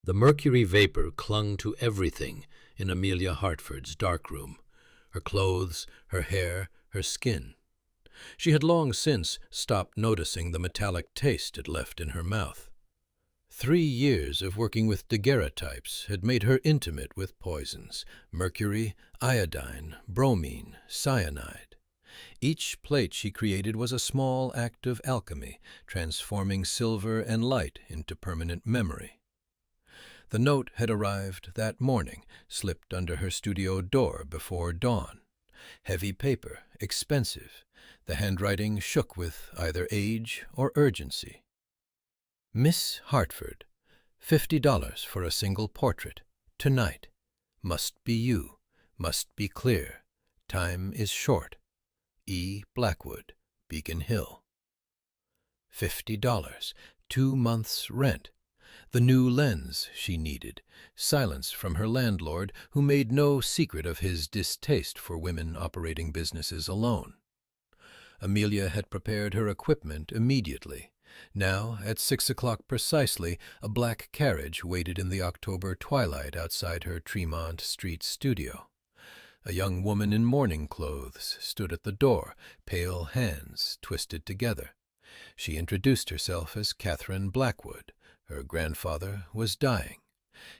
The mercury vapor clung to everything in Amelia Hartford's darkroom, her clothes, her hair, her skin. She had long since stopped noticing the metallic taste it left in her mouth. 3 years of working with daguerreotypes had made her intimate with poisons: mercury, iodine, bromine, cyanide. Each plate she created was a small act of alchemy, transforming silver and light into permanent memory. The note had arrived that morning, slipped under her studio door before dawn. Heavy paper, expensive. The handwriting shook with either age or urgency. Miss Hartford, $50 for a single portrait. Tonight. Must be you. Must be clear. Time is short. E. Blackwood, Beacon Hill. $50. 2 months' rent. The new lens she needed. Silence from her landlord, who made no secret of his distaste for women operating businesses alone. Amelia had prepared her equipment immediately. Now, at 6 o'clock precisely, a black carriage waited in the October twilight outside her Tremont Street studio. A young woman in mourning clothes stood at the door, pale hands twisted together. She introduced herself as Catherine Blackwood. Her grandfather was dying.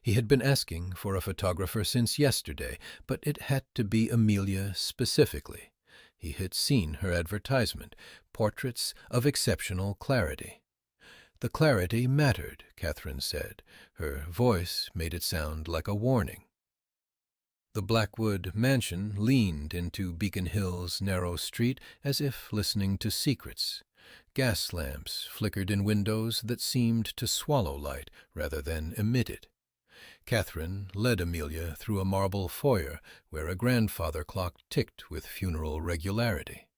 He had been asking for a photographer since yesterday, but it had to be Amelia specifically. He had seen her advertisement, portraits of exceptional clarity. The clarity mattered, Catherine said. Her voice made it sound like a warning. The Blackwood mansion leaned into Beacon Hill's narrow street as if listening to secrets. Gas lamps flickered in windows that seemed to swallow light rather than emit it. Catherine led Amelia through a marble foyer where a grandfather clock ticked with funeral regularity.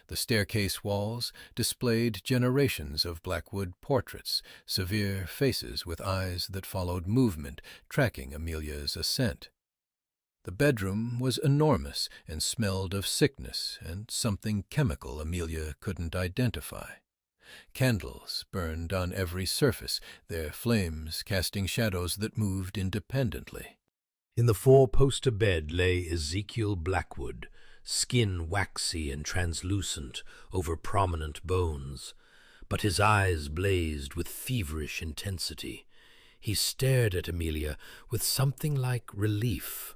The staircase walls displayed generations of Blackwood portraits, severe faces with eyes that followed movement, tracking Amelia's ascent. The bedroom was enormous and smelled of sickness and something chemical Amelia couldn't identify. Candles burned on every surface, their flames casting shadows that moved independently. In the 4-poster bed lay Ezekiel Blackwood, skin waxy and translucent over prominent bones, but his eyes blazed with feverish intensity. He stared at Amelia with something like relief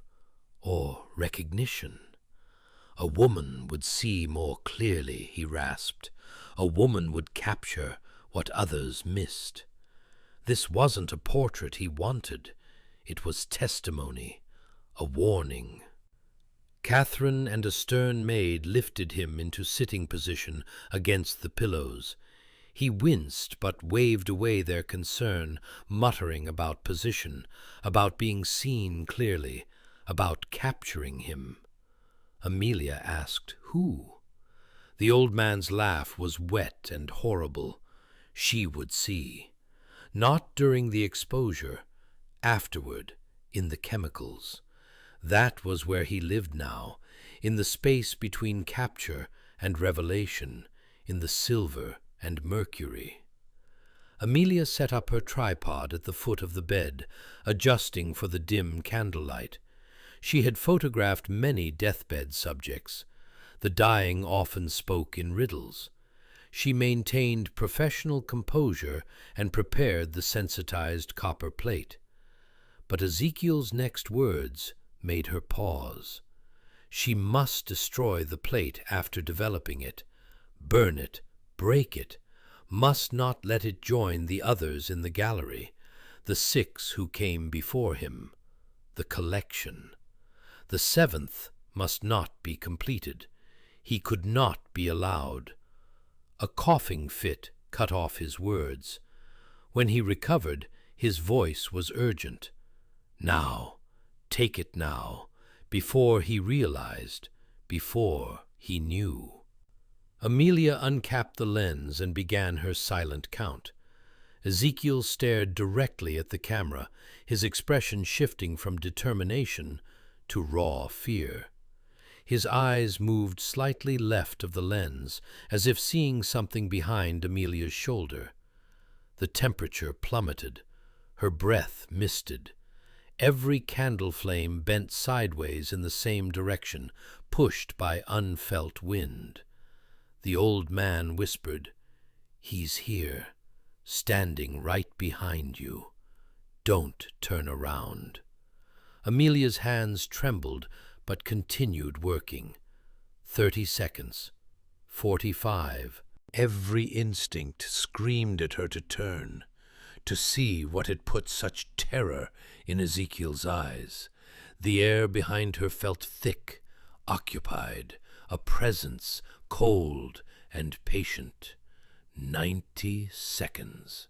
or recognition. A woman would see more clearly, he rasped. A woman would capture what others missed. This wasn't a portrait he wanted. It was testimony, a warning. Catherine and a stern maid lifted him into sitting position against the pillows. He winced but waved away their concern, muttering about position, about being seen clearly, about capturing him. Amelia asked, "Who?" The old man's laugh was wet and horrible. She would see. Not during the exposure, afterward, in the chemicals. That was where he lived now, in the space between capture and revelation, in the silver and mercury. Amelia set up her tripod at the foot of the bed, adjusting for the dim candlelight. She had photographed many deathbed subjects. The dying often spoke in riddles. She maintained professional composure and prepared the sensitized copper plate. But Ezekiel's next words made her pause. She must destroy the plate after developing it, burn it, break it, must not let it join the others in the gallery, the 6 who came before him, the collection. The 7th must not be completed. He could not be allowed. A coughing fit cut off his words. When he recovered, his voice was urgent. Now, take it now, before he realized, before he knew. Amelia uncapped the lens and began her silent count. Ezekiel stared directly at the camera, his expression shifting from determination to raw fear. His eyes moved slightly left of the lens, as if seeing something behind Amelia's shoulder. The temperature plummeted. Her breath misted. Every candle flame bent sideways in the same direction, pushed by unfelt wind. The old man whispered, "He's here, standing right behind you. Don't turn around." Amelia's hands trembled, but continued working. 30 seconds. 45. Every instinct screamed at her to turn, to see what had put such terror in Ezekiel's eyes. The air behind her felt thick, occupied, a presence cold and patient. 90 seconds.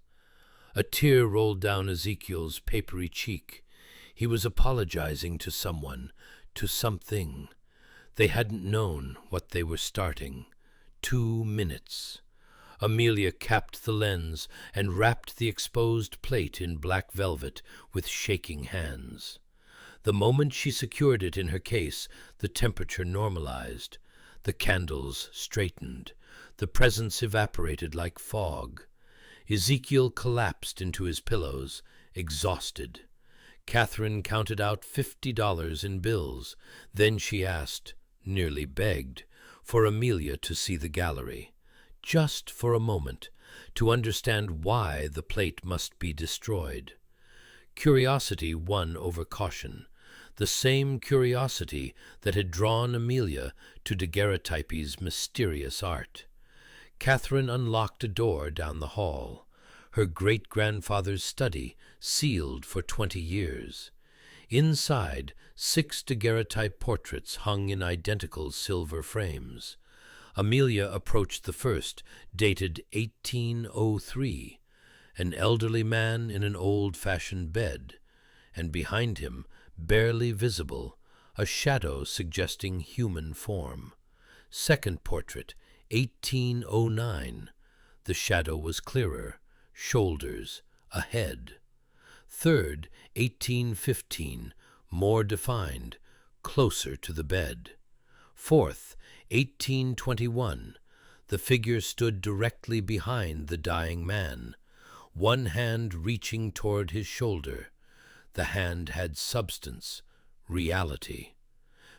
A tear rolled down Ezekiel's papery cheek. He was apologizing to someone, to something. They hadn't known what they were starting. 2 minutes. Amelia capped the lens and wrapped the exposed plate in black velvet with shaking hands. The moment she secured it in her case, the temperature normalized. The candles straightened. The presence evaporated like fog. Ezekiel collapsed into his pillows, exhausted. Catherine counted out $50 in bills. Then she asked, nearly begged, for Amelia to see the gallery, just for a moment, to understand why the plate must be destroyed. Curiosity won over caution, the same curiosity that had drawn Amelia to daguerreotypy's mysterious art. Catherine unlocked a door down the hall, her great-grandfather's study sealed for 20 years. Inside, 6 daguerreotype portraits hung in identical silver frames. Amelia approached the first, dated 1803, an elderly man in an old-fashioned bed, and behind him, barely visible, a shadow suggesting human form. Second portrait, 1809. The shadow was clearer, shoulders, a head. Third, 1815, more defined, closer to the bed. Fourth, 1821. The figure stood directly behind the dying man, one hand reaching toward his shoulder. The hand had substance, reality.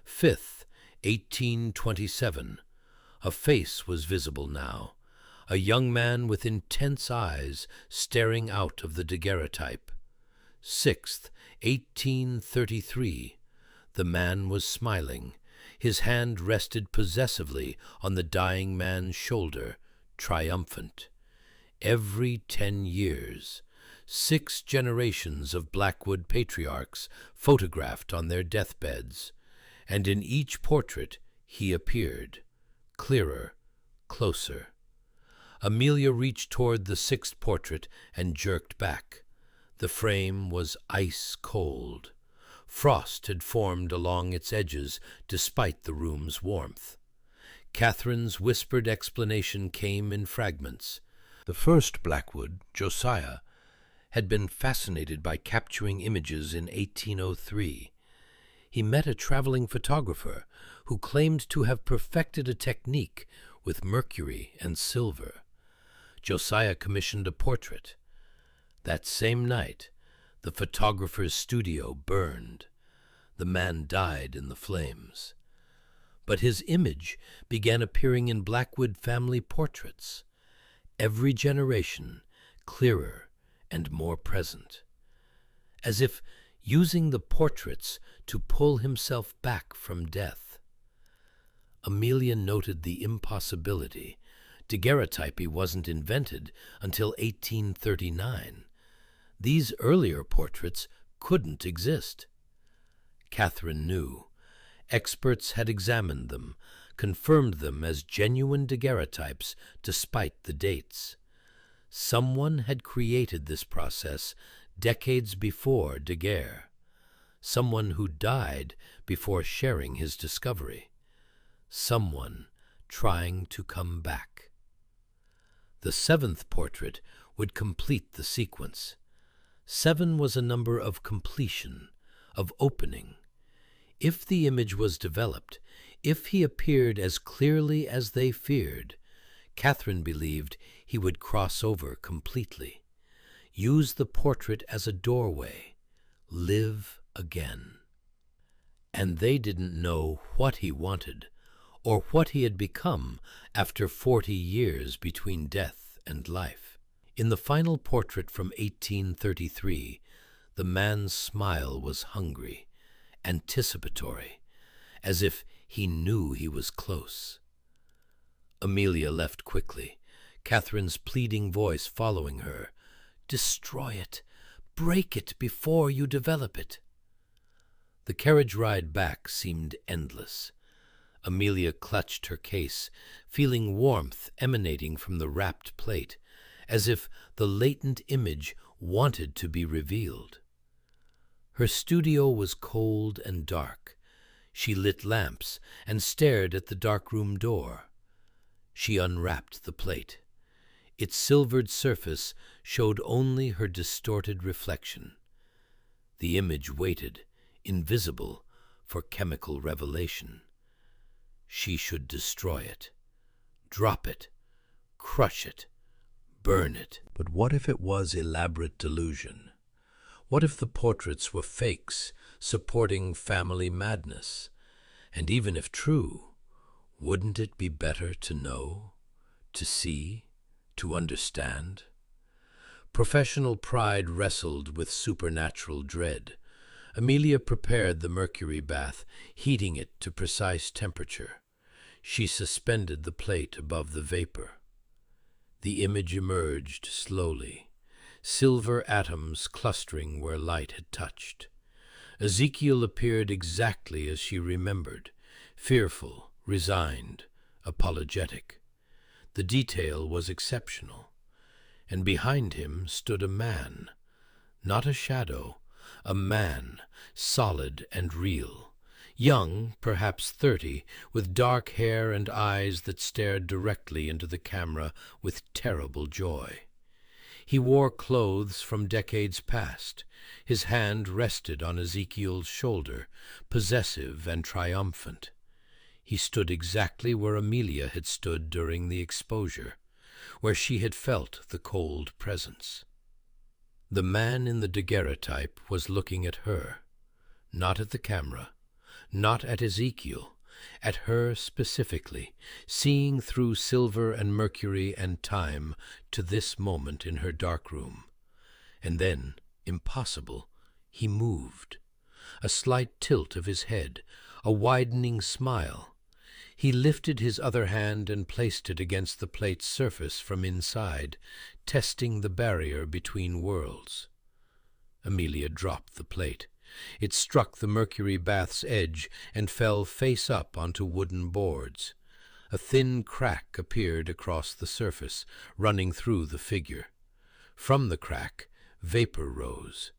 Fifth, 1827. A face was visible now, a young man with intense eyes staring out of the daguerreotype. Sixth, 1833. The man was smiling. His hand rested possessively on the dying man's shoulder, triumphant. Every 10 years, 6 generations of Blackwood patriarchs photographed on their deathbeds, and in each portrait he appeared, clearer, closer. Amelia reached toward the 6th portrait and jerked back. The frame was ice cold. Frost had formed along its edges despite the room's warmth. Catherine's whispered explanation came in fragments. The first Blackwood, Josiah, had been fascinated by capturing images in 1803. He met a traveling photographer who claimed to have perfected a technique with mercury and silver. Josiah commissioned a portrait. That same night, the photographer's studio burned. The man died in the flames. But his image began appearing in Blackwood family portraits, every generation clearer and more present, as if using the portraits to pull himself back from death. Amelia noted the impossibility. Daguerreotypy wasn't invented until 1839. These earlier portraits couldn't exist. Catherine knew. Experts had examined them, confirmed them as genuine daguerreotypes despite the dates. Someone had created this process decades before Daguerre. Someone who died before sharing his discovery. Someone trying to come back. The 7th portrait would complete the sequence. 7 was a number of completion, of opening. If the image was developed, if he appeared as clearly as they feared, Catherine believed he would cross over completely. Use the portrait as a doorway. Live again. And they didn't know what he wanted or what he had become after 40 years between death and life. In the final portrait from 1833, the man's smile was hungry, anticipatory, as if he knew he was close. Amelia left quickly, Catherine's pleading voice following her. "Destroy it! Break it before you develop it!" The carriage ride back seemed endless. Amelia clutched her case, feeling warmth emanating from the wrapped plate, as if the latent image wanted to be revealed. Her studio was cold and dark. She lit lamps and stared at the dark-room door. She unwrapped the plate. Its silvered surface showed only her distorted reflection. The image waited, invisible, for chemical revelation. She should destroy it, drop it, crush it, burn it. But what if it was elaborate delusion? What if the portraits were fakes supporting family madness? And even if true, wouldn't it be better to know, to see, to understand? Professional pride wrestled with supernatural dread. Amelia prepared the mercury bath, heating it to precise temperature. She suspended the plate above the vapor. The image emerged slowly, silver atoms clustering where light had touched. Ezekiel appeared exactly as she remembered, fearful, resigned, apologetic. The detail was exceptional, and behind him stood a man, not a shadow, a man, solid and real, young, perhaps 30, with dark hair and eyes that stared directly into the camera with terrible joy. He wore clothes from decades past. His hand rested on Ezekiel's shoulder, possessive and triumphant. He stood exactly where Amelia had stood during the exposure, where she had felt the cold presence. The man in the daguerreotype was looking at her, not at the camera, not at Ezekiel, at her specifically, seeing through silver and mercury and time to this moment in her darkroom. And then, impossible, he moved. A slight tilt of his head, a widening smile. He lifted his other hand and placed it against the plate's surface from inside, testing the barrier between worlds. Amelia dropped the plate. It struck the mercury bath's edge and fell face up onto wooden boards. A thin crack appeared across the surface, running through the figure. From the crack, vapor rose.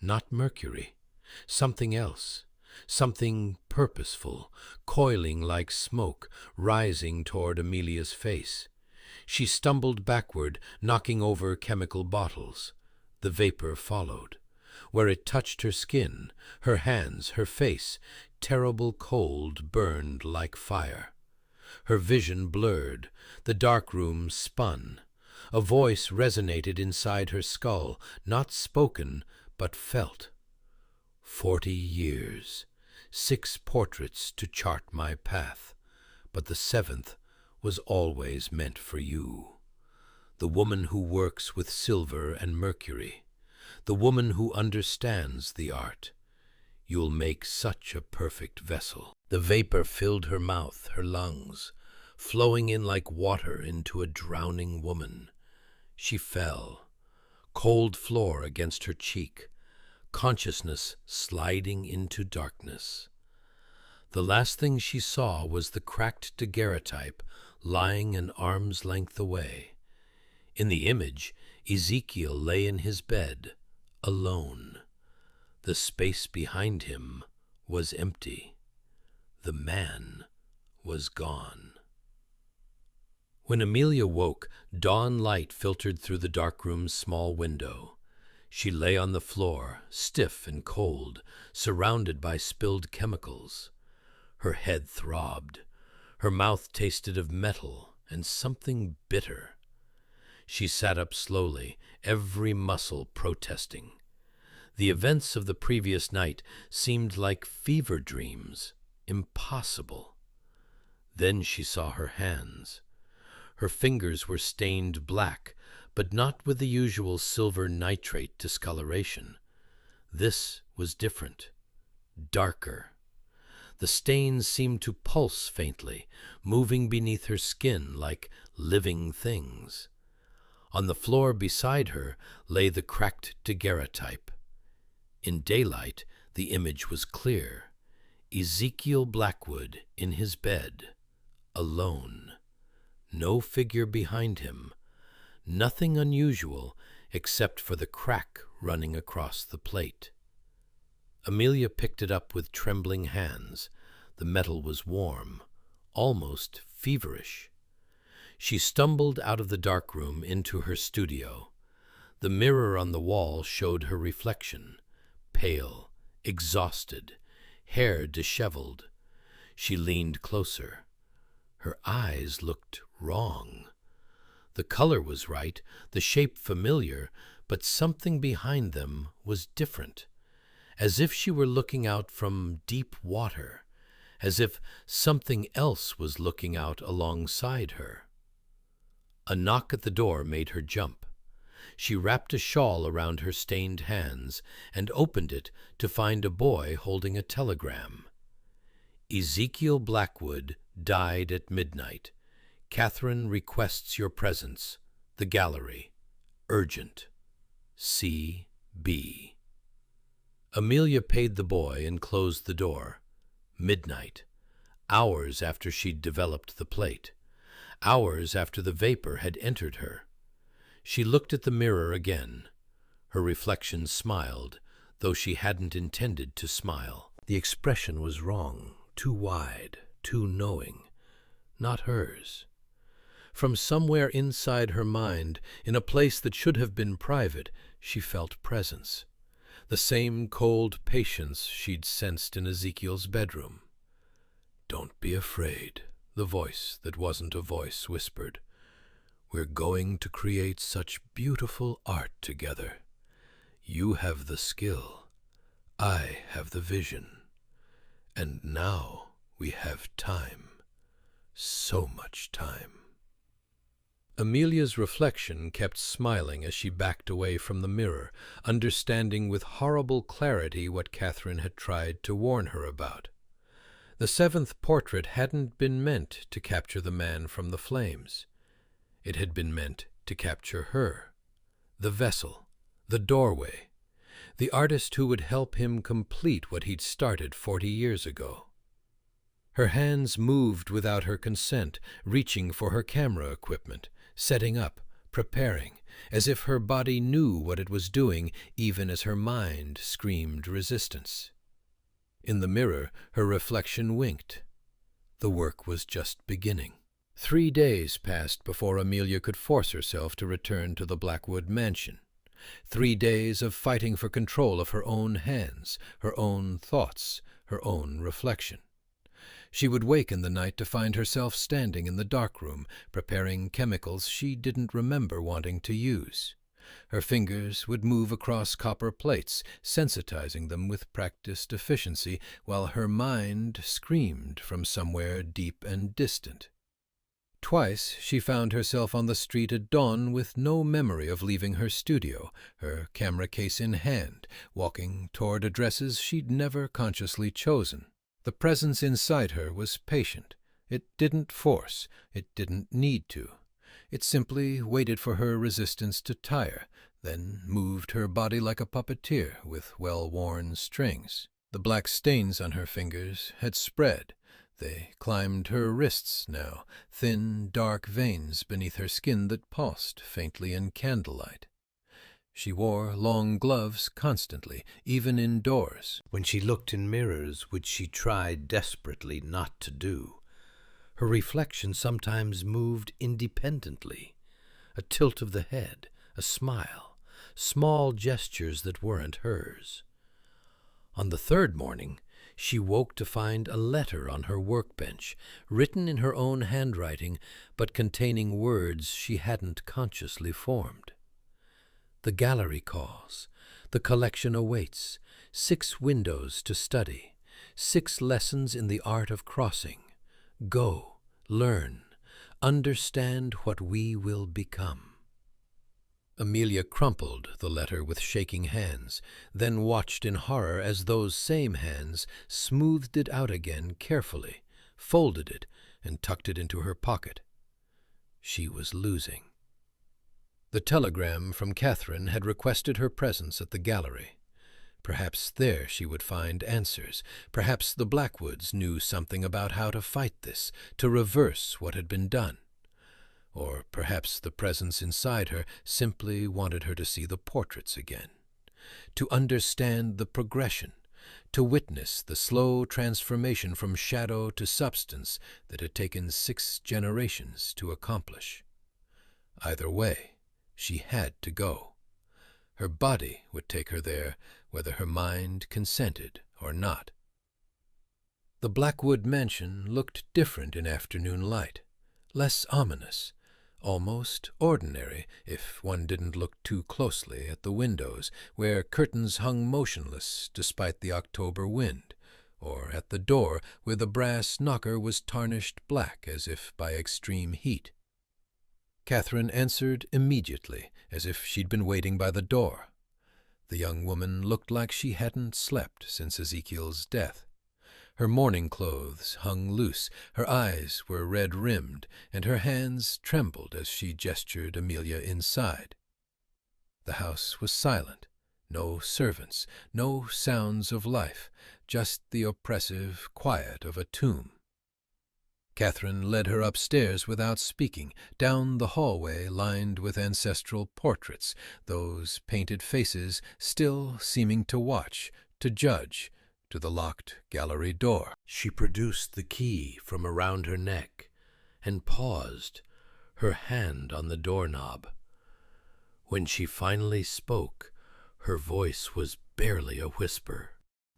Not mercury, something else. Something purposeful, coiling like smoke, rising toward Amelia's face. She stumbled backward, knocking over chemical bottles. The vapor followed. Where it touched her skin, her hands, her face, terrible cold burned like fire. Her vision blurred. The darkroom spun. A voice resonated inside her skull, not spoken, but felt. 40 years, 6 portraits to chart my path, but the 7th was always meant for you. The woman who works with silver and mercury, the woman who understands the art. You'll make such a perfect vessel. The vapor filled her mouth, her lungs, flowing in like water into a drowning woman. She fell, cold floor against her cheek, consciousness sliding into darkness. The last thing she saw was the cracked daguerreotype lying an arm's length away. In the image, Ezekiel lay in his bed, alone. The space behind him was empty. The man was gone. When Amelia woke, dawn light filtered through the darkroom's small window. She lay on the floor, stiff and cold, surrounded by spilled chemicals. Her head throbbed. Her mouth tasted of metal and something bitter. She sat up slowly, every muscle protesting. The events of the previous night seemed like fever dreams, impossible. Then she saw her hands. Her fingers were stained black, but not with the usual silver nitrate discoloration. This was different, darker. The stains seemed to pulse faintly, moving beneath her skin like living things. On the floor beside her lay the cracked daguerreotype. In daylight, the image was clear. Ezekiel Blackwood in his bed, alone. No figure behind him. Nothing unusual except for the crack running across the plate. Amelia picked it up with trembling hands. The metal was warm, almost feverish. She stumbled out of the dark room into her studio. The mirror on the wall showed her reflection, pale, exhausted, hair disheveled. She leaned closer. Her eyes looked wrong. The color was right, the shape familiar, but something behind them was different, as if she were looking out from deep water, as if something else was looking out alongside her. A knock at the door made her jump. She wrapped a shawl around her stained hands and opened it to find a boy holding a telegram. Ezekiel Blackwood died at midnight. Catherine requests your presence. The gallery. Urgent. C.B. Amelia paid the boy and closed the door. Midnight. Hours after she'd developed the plate. Hours after the vapor had entered her. She looked at the mirror again. Her reflection smiled, though she hadn't intended to smile. The expression was wrong, too wide, too knowing. Not hers. From somewhere inside her mind, in a place that should have been private, she felt presence. The same cold patience she'd sensed in Ezekiel's bedroom. "Don't be afraid," the voice that wasn't a voice whispered. "We're going to create such beautiful art together. You have the skill. I have the vision. And now we have time. So much time." Amelia's reflection kept smiling as she backed away from the mirror, understanding with horrible clarity what Catherine had tried to warn her about. The seventh portrait hadn't been meant to capture the man from the flames. It had been meant to capture her, the vessel, the doorway, the artist who would help him complete what he'd started 40 years ago. Her hands moved without her consent, reaching for her camera equipment, setting up, preparing, as if her body knew what it was doing, even as her mind screamed resistance. In the mirror, her reflection winked. The work was just beginning. 3 days passed before Amelia could force herself to return to the Blackwood mansion. 3 days of fighting for control of her own hands, her own thoughts, her own reflection. She would wake in the night to find herself standing in the dark room, preparing chemicals she didn't remember wanting to use. Her fingers would move across copper plates, sensitizing them with practiced efficiency, while her mind screamed from somewhere deep and distant. Twice she found herself on the street at dawn with no memory of leaving her studio, her camera case in hand, walking toward addresses she'd never consciously chosen. The presence inside her was patient. It didn't force. It didn't need to. It simply waited for her resistance to tire, then moved her body like a puppeteer with well-worn strings. The black stains on her fingers had spread. They climbed her wrists now, thin, dark veins beneath her skin that pulsed faintly in candlelight. She wore long gloves constantly, even indoors, when she looked in mirrors, which she tried desperately not to do. Her reflection sometimes moved independently. A tilt of the head, a smile, small gestures that weren't hers. On the third morning, she woke to find a letter on her workbench, written in her own handwriting, but containing words she hadn't consciously formed. The gallery calls. The collection awaits. 6 windows to study. 6 lessons in the art of crossing. Go, learn, understand what we will become. Amelia crumpled the letter with shaking hands, then watched in horror as those same hands smoothed it out again carefully, folded it, and tucked it into her pocket. She was losing. The telegram from Catherine had requested her presence at the gallery. Perhaps there she would find answers. Perhaps the Blackwoods knew something about how to fight this, to reverse what had been done. Or perhaps the presence inside her simply wanted her to see the portraits again, to understand the progression, to witness the slow transformation from shadow to substance that had taken 6 generations to accomplish. Either way, she had to go. Her body would take her there, whether her mind consented or not. The Blackwood mansion looked different in afternoon light, less ominous, almost ordinary if one didn't look too closely at the windows, where curtains hung motionless despite the October wind, or at the door where the brass knocker was tarnished black as if by extreme heat. Catherine answered immediately, as if she'd been waiting by the door. The young woman looked like she hadn't slept since Ezekiel's death. Her mourning clothes hung loose, her eyes were red-rimmed, and her hands trembled as she gestured Amelia inside. The house was silent, no servants, no sounds of life, just the oppressive quiet of a tomb. Catherine led her upstairs without speaking, down the hallway lined with ancestral portraits, those painted faces still seeming to watch, to judge, to the locked gallery door. She produced the key from around her neck and paused, her hand on the doorknob. When she finally spoke, her voice was barely a whisper.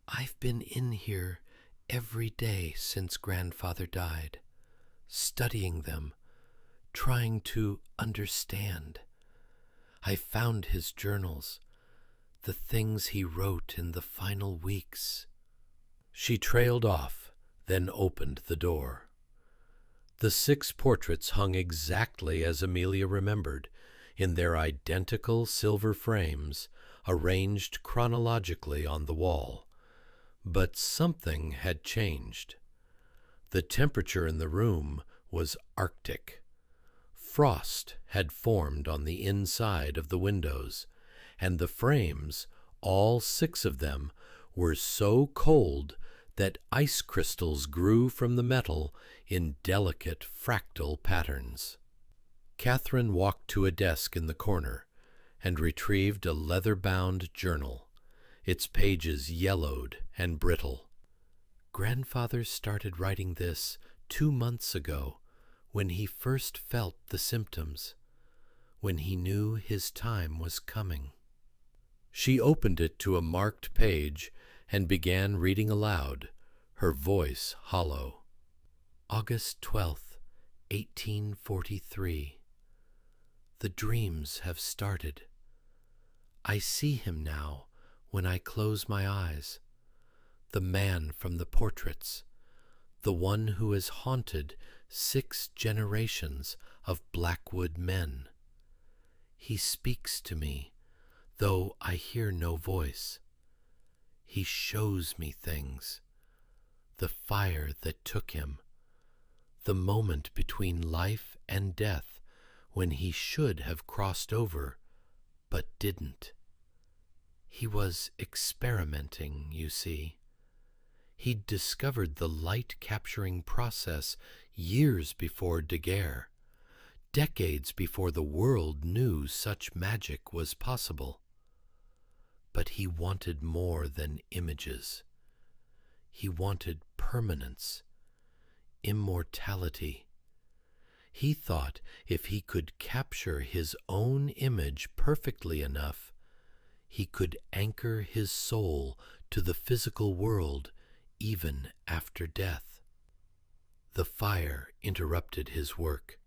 "I've been in here every day since Grandfather died, studying them, trying to understand. I found his journals, the things he wrote in the final weeks." She trailed off, then opened the door. The 6 portraits hung exactly as Amelia remembered, in their identical silver frames, arranged chronologically on the wall. But something had changed. The temperature in the room was Arctic. Frost had formed on the inside of the windows, and the frames, all 6 of them, were so cold that ice crystals grew from the metal in delicate fractal patterns. Catherine walked to a desk in the corner and retrieved a leather-bound journal, its pages yellowed and brittle. "Grandfather started writing this 2 months ago, when he first felt the symptoms, when he knew his time was coming." She opened it to a marked page and began reading aloud, her voice hollow. "August 12th, 1843. The dreams have started. I see him now when I close my eyes, the man from the portraits, the one who has haunted 6 generations of Blackwood men. He speaks to me, though I hear no voice. He shows me things. The fire that took him. The moment between life and death when he should have crossed over, but didn't. He was experimenting, you see. He'd discovered the light-capturing process years before Daguerre, decades before the world knew such magic was possible. But he wanted more than images. He wanted permanence, immortality. He thought if he could capture his own image perfectly enough, he could anchor his soul to the physical world even after death. The fire interrupted his work.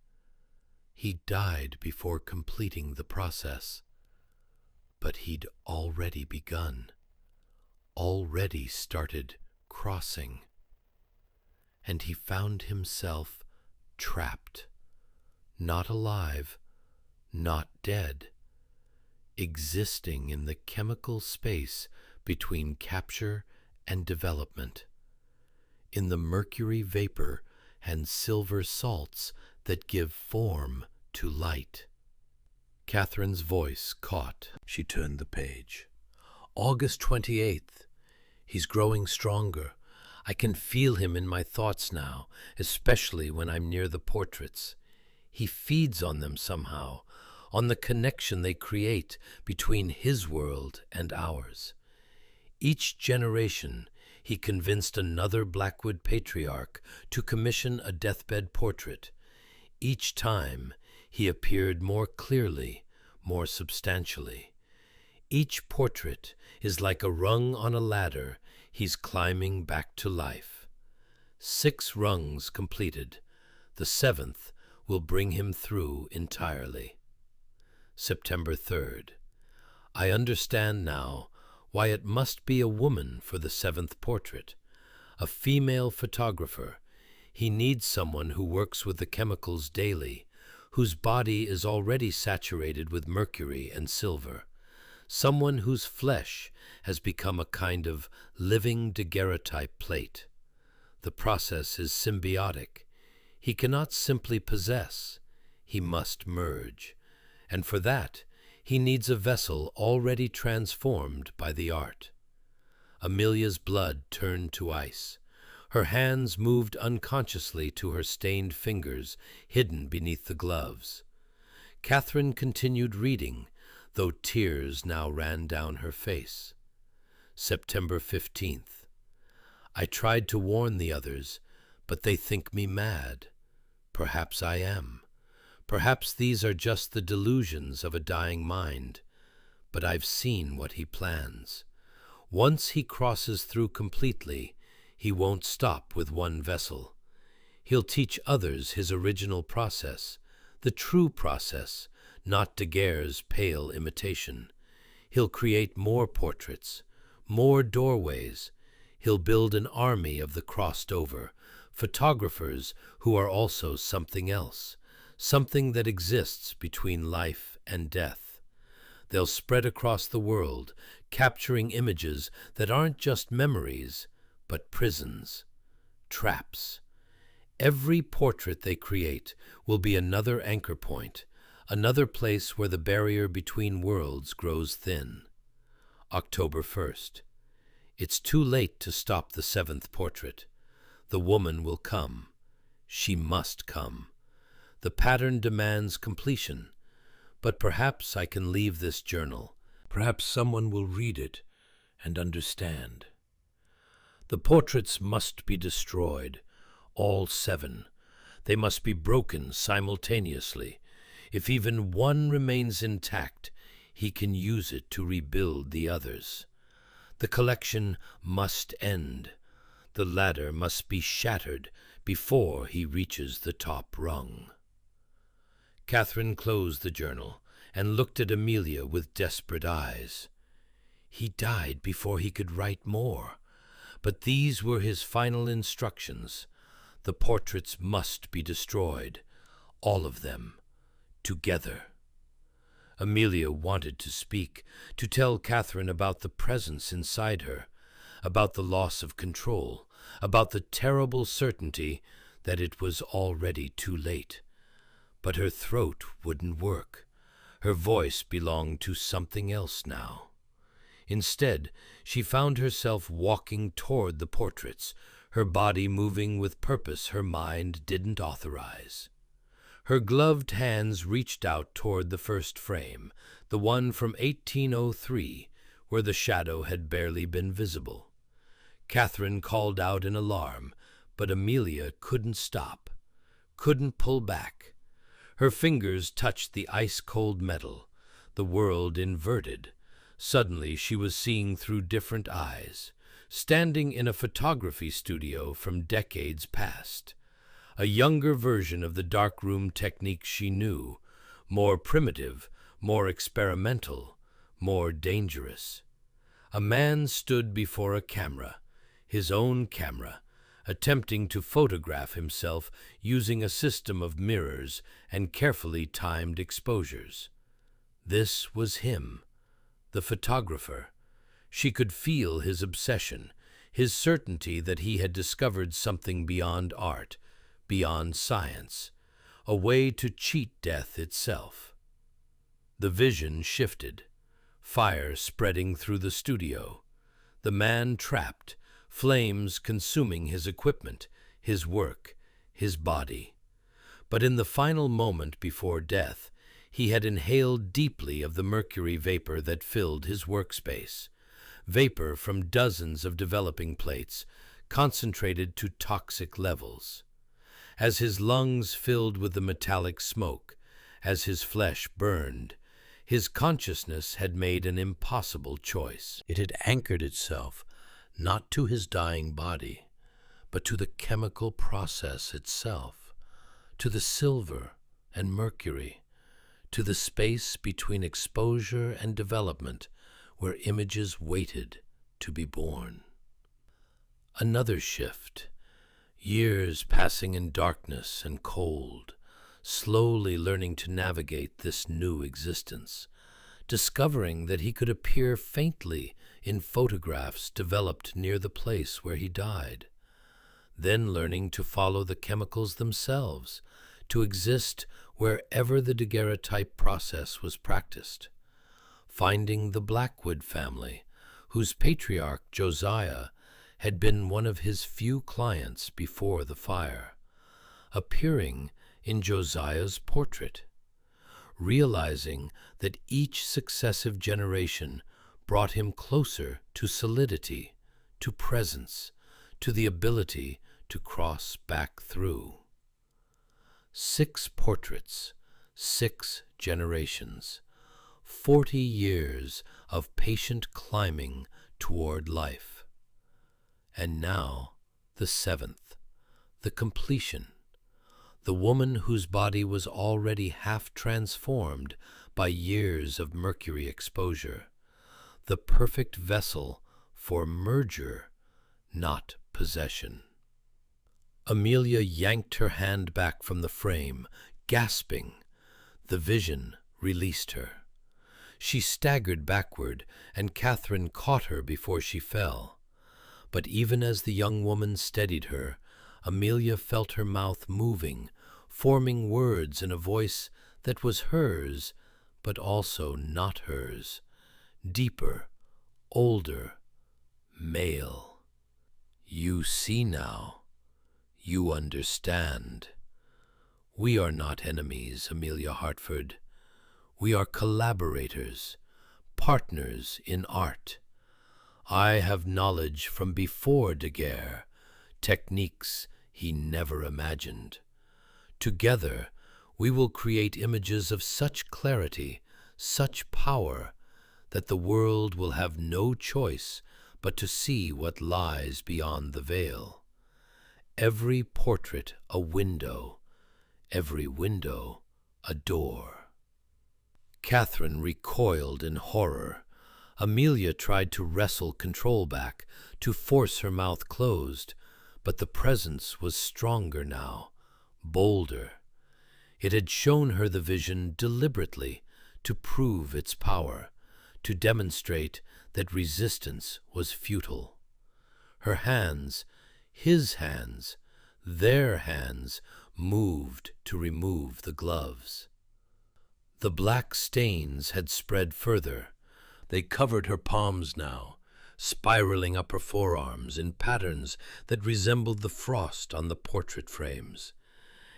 He died before completing the process. But he'd already begun, already started crossing. And he found himself trapped, not alive, not dead, existing in the chemical space between capture and development, in the mercury vapor and silver salts that give form to light. Catherine's voice caught. She turned the page. August 28th. He's growing stronger. I can feel him in my thoughts now, especially when I'm near the portraits. He feeds on them somehow, on the connection they create between his world and ours. Each generation, he convinced another Blackwood patriarch to commission a deathbed portrait. Each time, he appeared more clearly, more substantially. Each portrait is like a rung on a ladder he's climbing back to life. 6 rungs completed. The 7th will bring him through entirely. September 3rd. I understand now why it must be a woman for the 7th portrait. A female photographer. He needs someone who works with the chemicals daily, whose body is already saturated with mercury and silver. Someone whose flesh has become a kind of living daguerreotype plate. The process is symbiotic. He cannot simply possess, he must merge. And for that, he needs a vessel already transformed by the art. Amelia's blood turned to ice. Her hands moved unconsciously to her stained fingers, hidden beneath the gloves. Catherine continued reading, though tears now ran down her face. September 15th. I tried to warn the others, but they think me mad. Perhaps I am. Perhaps these are just the delusions of a dying mind. But I've seen what he plans. Once he crosses through completely, he won't stop with one vessel. He'll teach others his original process, the true process, not Daguerre's pale imitation. He'll create more portraits, more doorways. He'll build an army of the crossed over, photographers who are also something else, something that exists between life and death. They'll spread across the world, capturing images that aren't just memories, but prisons, traps. Every portrait they create will be another anchor point, another place where the barrier between worlds grows thin. October 1st. It's too late to stop the 7th portrait. The woman will come. She must come. The pattern demands completion. But perhaps I can leave this journal. Perhaps someone will read it and understand. The portraits must be destroyed, all 7. They must be broken simultaneously. If even one remains intact, he can use it to rebuild the others. The collection must end. The ladder must be shattered before he reaches the top rung. Catherine closed the journal and looked at Amelia with desperate eyes. He died before he could write more. But these were his final instructions. The portraits must be destroyed, all of them, together. Amelia wanted to speak, to tell Catherine about the presence inside her, about the loss of control, about the terrible certainty that it was already too late. But her throat wouldn't work. Her voice belonged to something else now. Instead, she found herself walking toward the portraits, her body moving with purpose her mind didn't authorize. Her gloved hands reached out toward the first frame, the one from 1803, where the shadow had barely been visible. Catherine called out in alarm, but Amelia couldn't stop, couldn't pull back. Her fingers touched the ice-cold metal, the world inverted. Suddenly she was seeing through different eyes, standing in a photography studio from decades past. A younger version of the darkroom techniques she knew, more primitive, more experimental, more dangerous. A man stood before a camera, his own camera, attempting to photograph himself using a system of mirrors and carefully timed exposures. This was him, the photographer. She could feel his obsession, his certainty that he had discovered something beyond art, beyond science, a way to cheat death itself. The vision shifted, fire spreading through the studio, the man trapped, flames consuming his equipment, his work, his body. But in the final moment before death, he had inhaled deeply of the mercury vapor that filled his workspace, vapor from dozens of developing plates, concentrated to toxic levels. As his lungs filled with the metallic smoke, as his flesh burned, his consciousness had made an impossible choice. It had anchored itself not to his dying body, but to the chemical process itself, to the silver and mercury, to the space between exposure and development where images waited to be born. Another shift, years passing in darkness and cold, slowly learning to navigate this new existence, discovering that he could appear faintly in photographs developed near the place where he died, then learning to follow the chemicals themselves, to exist wherever the daguerreotype process was practiced, finding the Blackwood family, whose patriarch Josiah had been one of his few clients before the fire, appearing in Josiah's portrait, realizing that each successive generation brought him closer to solidity, to presence, to the ability to cross back through. 6 portraits, 6 generations, 40 years of patient climbing toward life. And now, the 7th, the completion. The woman whose body was already half transformed by years of mercury exposure, the perfect vessel for merger, not possession. Amelia yanked her hand back from the frame, gasping. The vision released her. She staggered backward, and Catherine caught her before she fell. But even as the young woman steadied her, Amelia felt her mouth moving, forming words in a voice that was hers, but also not hers, deeper, older, male. You see now. You understand. We are not enemies, Amelia Hartford. We are collaborators, partners in art. I have knowledge from before Daguerre, techniques he never imagined. Together, we will create images of such clarity, such power, that the world will have no choice but to see what lies beyond the veil. Every portrait a window, every window a door. Catherine recoiled in horror. Amelia tried to wrestle control back, to force her mouth closed, but the presence was stronger now, bolder. It had shown her the vision deliberately to prove its power, to demonstrate that resistance was futile. Her hands, his hands, their hands, moved to remove the gloves. The black stains had spread further. They covered her palms now, spiraling up her forearms in patterns that resembled the frost on the portrait frames.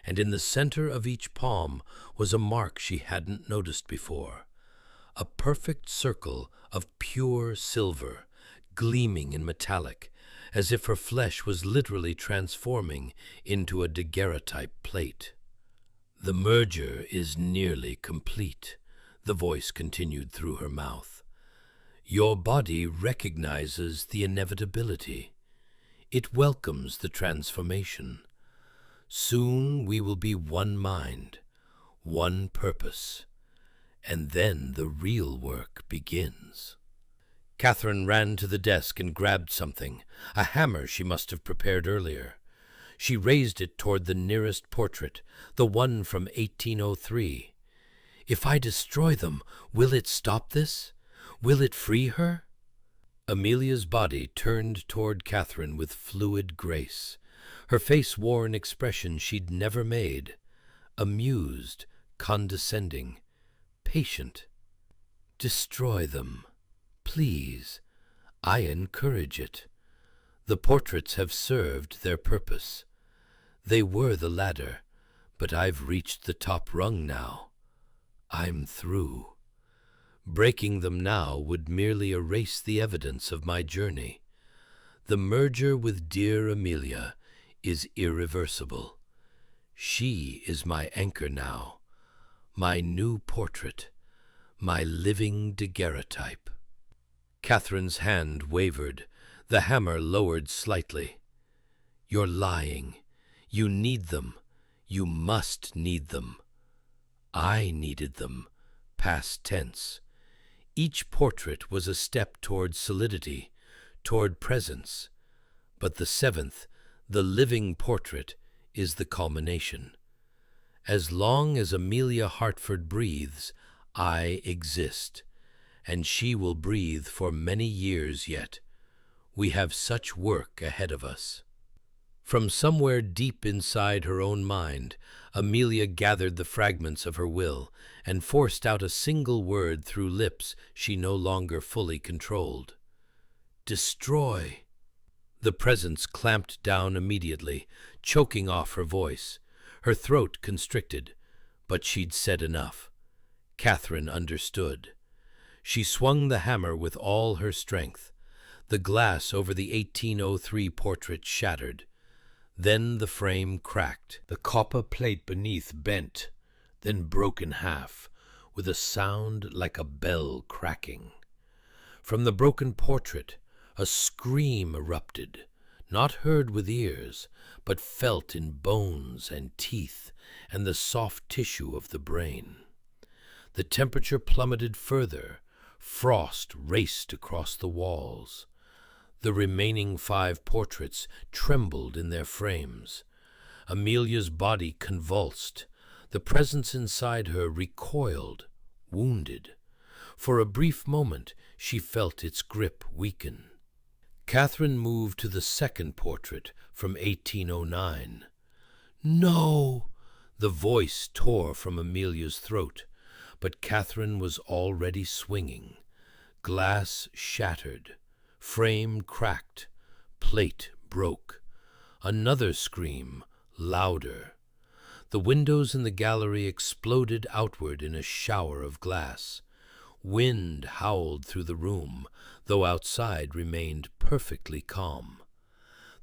And in the center of each palm was a mark she hadn't noticed before, a perfect circle of pure silver, gleaming in metallic, as if her flesh was literally transforming into a daguerreotype plate. The merger is nearly complete, the voice continued through her mouth. Your body recognizes the inevitability. It welcomes the transformation. Soon we will be one mind, one purpose, and then the real work begins. Catherine ran to the desk and grabbed something, a hammer she must have prepared earlier. She raised it toward the nearest portrait, the one from 1803. If I destroy them, will it stop this? Will it free her? Amelia's body turned toward Catherine with fluid grace. Her face wore an expression she'd never made, amused, condescending, patient. Destroy them, please. I encourage it. The portraits have served their purpose. They were the ladder, but I've reached the top rung now. I'm through. Breaking them now would merely erase the evidence of my journey. The merger with dear Amelia is irreversible. She is my anchor now, my new portrait, my living daguerreotype. Catherine's hand wavered, the hammer lowered slightly. You're lying. You need them. You must need them. I needed them, past tense. Each portrait was a step toward solidity, toward presence. But the seventh, the living portrait, is the culmination. As long as Amelia Hartford breathes, I exist, and she will breathe for many years yet. We have such work ahead of us. From somewhere deep inside her own mind, Amelia gathered the fragments of her will and forced out a single word through lips she no longer fully controlled. Destroy. The presence clamped down immediately, choking off her voice. Her throat constricted, but she'd said enough. Catherine understood. She swung the hammer with all her strength. The glass over the 1803 portrait shattered. Then the frame cracked. The copper plate beneath bent, then broke in half, with a sound like a bell cracking. From the broken portrait, a scream erupted, not heard with ears, but felt in bones and teeth and the soft tissue of the brain. The temperature plummeted further. Frost raced across the walls. The remaining 5 portraits trembled in their frames. Amelia's body convulsed. The presence inside her recoiled, wounded. For a brief moment, she felt its grip weaken. Catherine moved to the second portrait from 1809. No! The voice tore from Amelia's throat, but Catherine was already swinging. Glass shattered. Frame cracked, plate broke. Another scream, louder. The windows in the gallery exploded outward in a shower of glass. Wind howled through the room, though outside remained perfectly calm.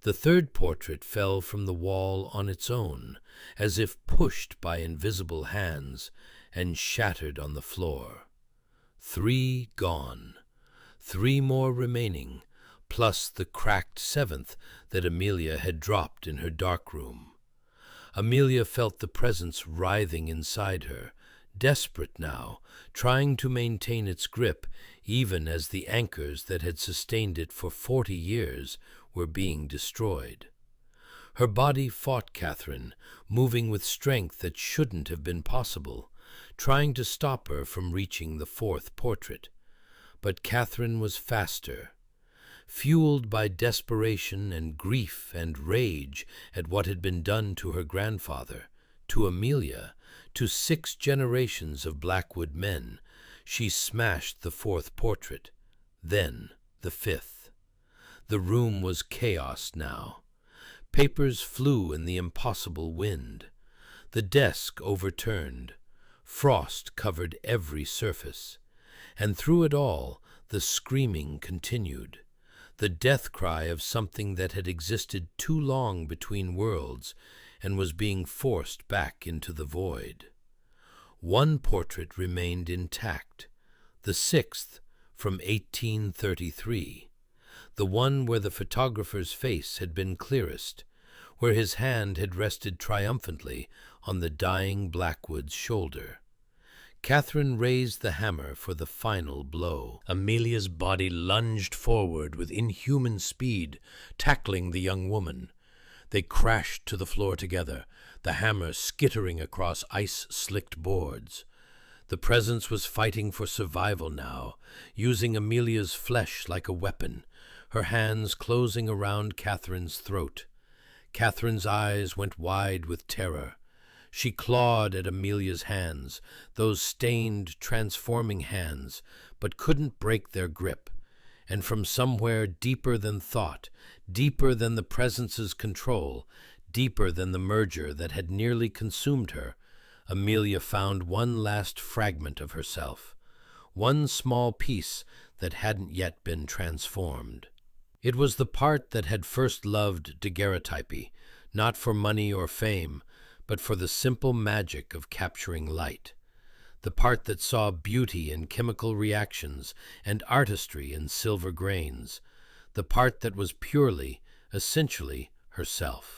The third portrait fell from the wall on its own, as if pushed by invisible hands, and shattered on the floor. 3 gone. 3 more remaining, plus the cracked 7th that Amelia had dropped in her darkroom. Amelia felt the presence writhing inside her, desperate now, trying to maintain its grip even as the anchors that had sustained it for 40 years were being destroyed. Her body fought Catherine, moving with strength that shouldn't have been possible, trying to stop her from reaching the 4th portrait. But Catherine was faster. Fueled by desperation and grief and rage at what had been done to her grandfather, to Amelia, to 6 generations of Blackwood men, she smashed the 4th portrait, then the 5th. The room was chaos now. Papers flew in the impossible wind. The desk overturned. Frost covered every surface. And through it all, the screaming continued, the death cry of something that had existed too long between worlds and was being forced back into the void. 1 portrait remained intact, the 6th, from 1833, the one where the photographer's face had been clearest, where his hand had rested triumphantly on the dying Blackwood's shoulder. Catherine raised the hammer for the final blow. Amelia's body lunged forward with inhuman speed, tackling the young woman. They crashed to the floor together, the hammer skittering across ice-slicked boards. The presence was fighting for survival now, using Amelia's flesh like a weapon, her hands closing around Catherine's throat. Catherine's eyes went wide with terror. She clawed at Amelia's hands, those stained, transforming hands, but couldn't break their grip. And from somewhere deeper than thought, deeper than the presence's control, deeper than the merger that had nearly consumed her, Amelia found one last fragment of herself, one small piece that hadn't yet been transformed. It was the part that had first loved daguerreotypy, not for money or fame, but for the simple magic of capturing light, the part that saw beauty in chemical reactions and artistry in silver grains, the part that was purely, essentially, herself.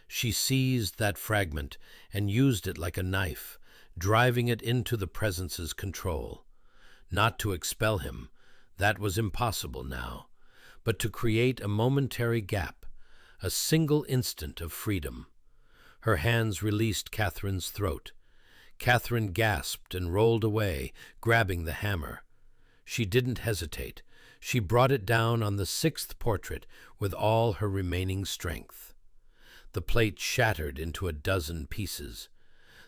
She seized that fragment and used it like a knife, driving it into the presence's control. Not to expel him, that was impossible now, but to create a momentary gap, a single instant of freedom. Her hands released Catherine's throat. Catherine gasped and rolled away, grabbing the hammer. She didn't hesitate. She brought it down on the sixth portrait with all her remaining strength. The plate shattered into a dozen pieces.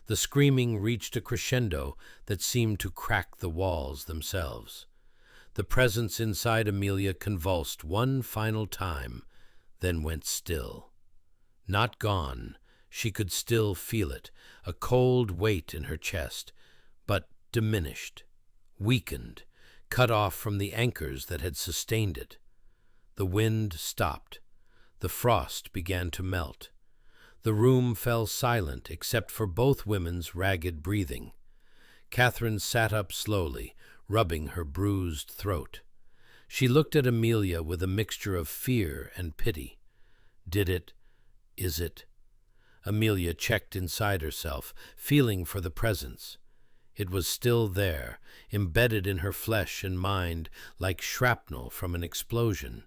The screaming reached a crescendo that seemed to crack the walls themselves. The presence inside Amelia convulsed one final time, then went still. Not gone. She could still feel it, a cold weight in her chest, but diminished, weakened, cut off from the anchors that had sustained it. The wind stopped. The frost began to melt. The room fell silent except for both women's ragged breathing. Catherine sat up slowly, rubbing her bruised throat. She looked at Amelia with a mixture of fear and pity. Is it? Amelia checked inside herself, feeling for the presence. It was still there, embedded in her flesh and mind like shrapnel from an explosion.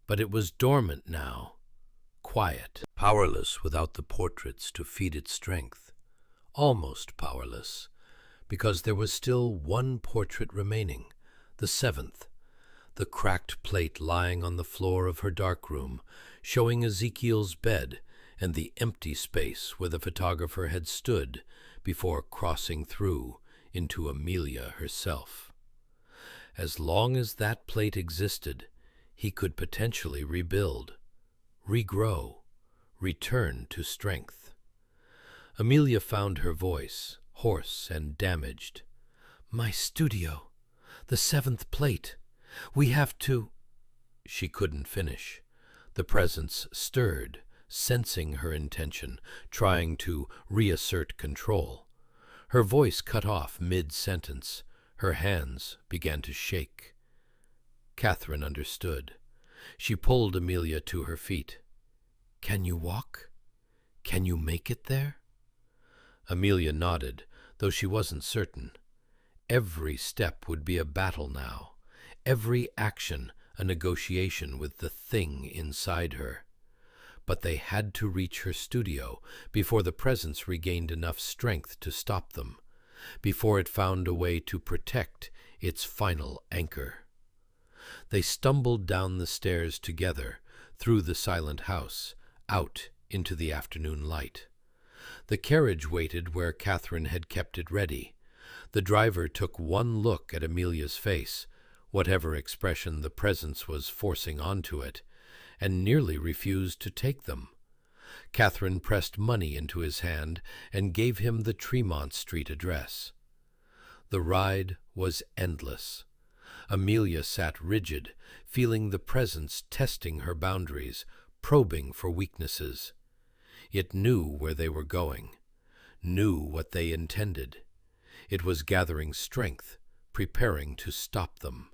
But it was dormant now, quiet, powerless without the portraits to feed its strength. Almost powerless, because there was still one portrait remaining, the seventh, the cracked plate lying on the floor of her darkroom, showing Ezekiel's bed and the empty space where the photographer had stood before crossing through into Amelia herself. As long as that plate existed, he could potentially rebuild, regrow, return to strength. Amelia found her voice, hoarse and damaged. "My studio, the seventh plate. We have to—" She couldn't finish. The presence stirred, sensing her intention, trying to reassert control. Her voice cut off mid-sentence. Her hands began to shake. Catherine understood. She pulled Amelia to her feet. "Can you walk? Can you make it there?" Amelia nodded, though she wasn't certain. Every step would be a battle now, every action a negotiation with the thing inside her. But they had to reach her studio before the presence regained enough strength to stop them, before it found a way to protect its final anchor. They stumbled down the stairs together, through the silent house, out into the afternoon light. The carriage waited where Catherine had kept it ready. The driver took one look at Amelia's face, whatever expression the presence was forcing onto it, and nearly refused to take them. Catherine pressed money into his hand and gave him the Tremont Street address. The ride was endless. Amelia sat rigid, feeling the presence testing her boundaries, probing for weaknesses. It knew where they were going, knew what they intended. It was gathering strength, preparing to stop them.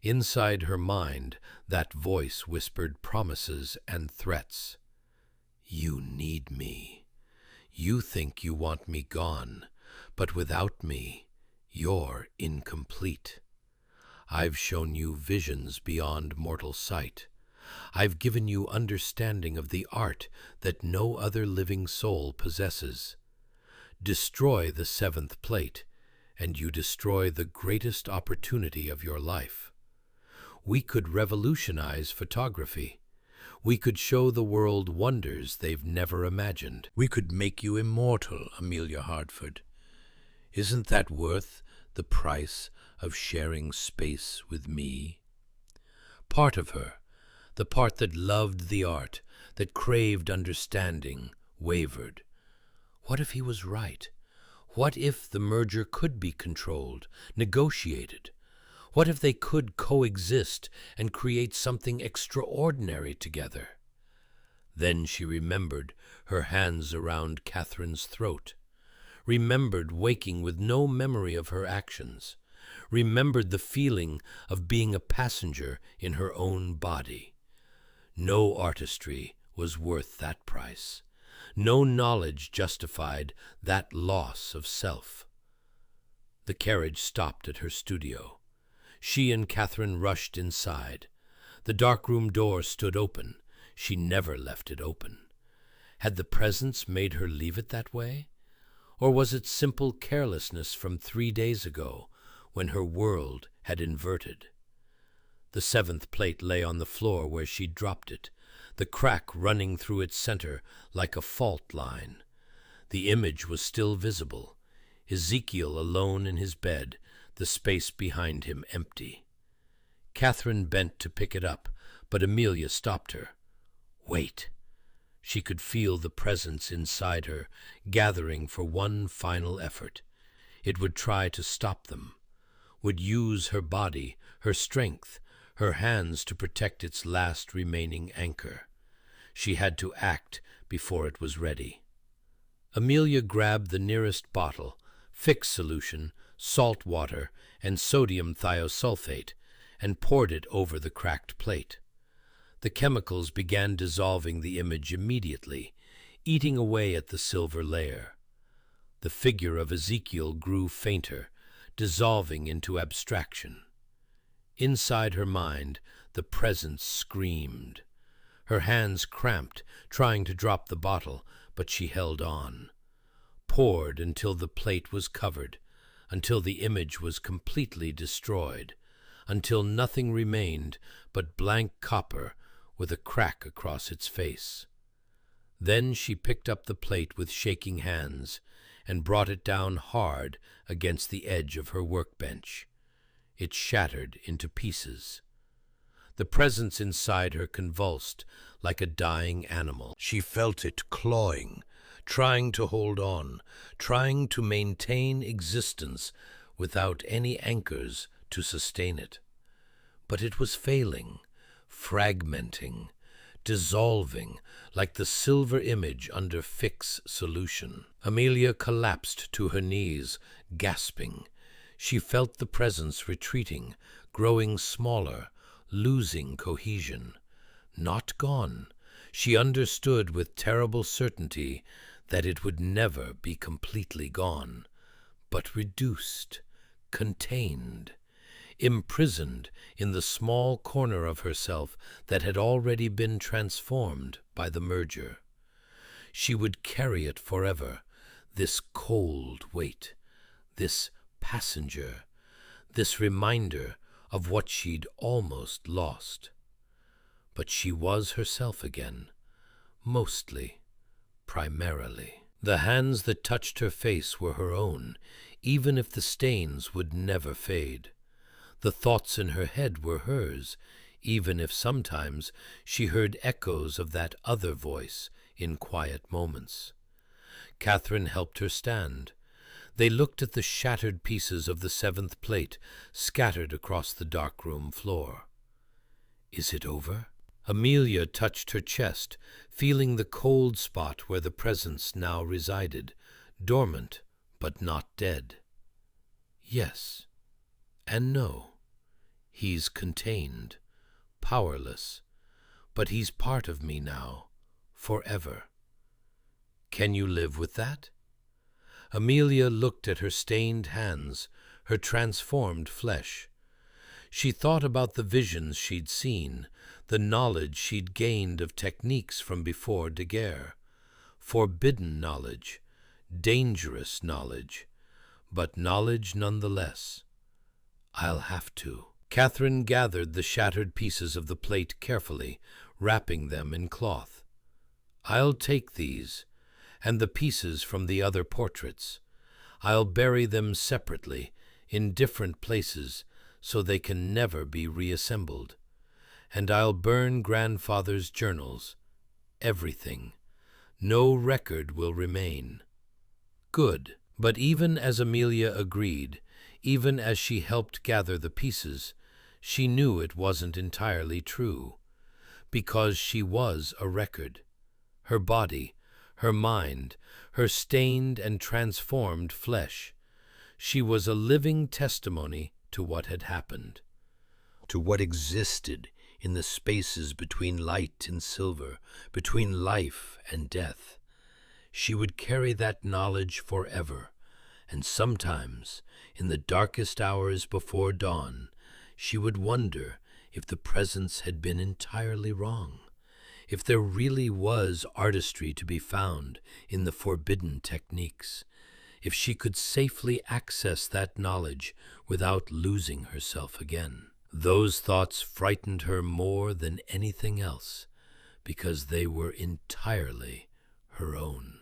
Inside her mind, that voice whispered promises and threats. You need me. You think you want me gone, but without me, you're incomplete. I've shown you visions beyond mortal sight. I've given you understanding of the art that no other living soul possesses. Destroy the seventh plate, and you destroy the greatest opportunity of your life. We could revolutionize photography. We could show the world wonders they've never imagined. We could make you immortal, Amelia Hartford. Isn't that worth the price of sharing space with me? Part of her, the part that loved the art, that craved understanding, wavered. What if he was right? What if the merger could be controlled, negotiated? What if they could coexist and create something extraordinary together? Then she remembered her hands around Catherine's throat, remembered waking with no memory of her actions, remembered the feeling of being a passenger in her own body. No artistry was worth that price. No knowledge justified that loss of self. The carriage stopped at her studio. She and Catherine rushed inside. The dark-room door stood open. She never left it open. Had the presence made her leave it that way? Or was it simple carelessness from 3 days ago, when her world had inverted? The seventh plate lay on the floor where she'd dropped it, the crack running through its center like a fault line. The image was still visible, Ezekiel alone in his bed, the space behind him empty. Catherine bent to pick it up, but Amelia stopped her. Wait. She could feel the presence inside her, gathering for one final effort. It would try to stop them, would use her body, her strength, her hands to protect its last remaining anchor. She had to act before it was ready. Amelia grabbed the nearest bottle, fixed solution, salt water, and sodium thiosulfate, and poured it over the cracked plate. The chemicals began dissolving the image immediately, eating away at the silver layer. The figure of Ezekiel grew fainter, dissolving into abstraction. Inside her mind, the presence screamed. Her hands cramped, trying to drop the bottle, but she held on. Poured until the plate was covered, until the image was completely destroyed, until nothing remained but blank copper with a crack across its face. Then she picked up the plate with shaking hands and brought it down hard against the edge of her workbench. It shattered into pieces. The presence inside her convulsed like a dying animal. She felt it clawing, trying to hold on, trying to maintain existence without any anchors to sustain it. But it was failing, fragmenting, dissolving like the silver image under Fick's solution. Amelia collapsed to her knees, gasping. She felt the presence retreating, growing smaller, losing cohesion. Not gone. She understood with terrible certainty that it would never be completely gone, but reduced, contained, imprisoned in the small corner of herself that had already been transformed by the merger. She would carry it forever, this cold weight, this passenger, this reminder of what she'd almost lost. But she was herself again, mostly, primarily. The hands that touched her face were her own, even if the stains would never fade. The thoughts in her head were hers, even if sometimes she heard echoes of that other voice in quiet moments. Catherine helped her stand. They looked at the shattered pieces of the seventh plate scattered across the dark-room floor. Is it over? Amelia touched her chest, feeling the cold spot where the presence now resided, dormant but not dead. Yes and no. He's contained, powerless, but he's part of me now, forever. Can you live with that? Amelia looked at her stained hands, her transformed flesh. She thought about the visions she'd seen, the knowledge she'd gained of techniques from before Daguerre. Forbidden knowledge, dangerous knowledge, but knowledge nonetheless. I'll have to. Catherine gathered the shattered pieces of the plate carefully, wrapping them in cloth. I'll take these, and the pieces from the other portraits. I'll bury them separately, in different places, so they can never be reassembled. And I'll burn grandfather's journals. Everything. No record will remain. Good. But even as Amelia agreed, even as she helped gather the pieces, she knew it wasn't entirely true. Because she was a record. Her body, her mind, her stained and transformed flesh. She was a living testimony to what had happened, to what existed in the spaces between light and silver, between life and death. She would carry that knowledge forever, and sometimes, in the darkest hours before dawn, she would wonder if the presence had been entirely wrong, if there really was artistry to be found in the forbidden techniques, if she could safely access that knowledge without losing herself again. Those thoughts frightened her more than anything else, because they were entirely her own.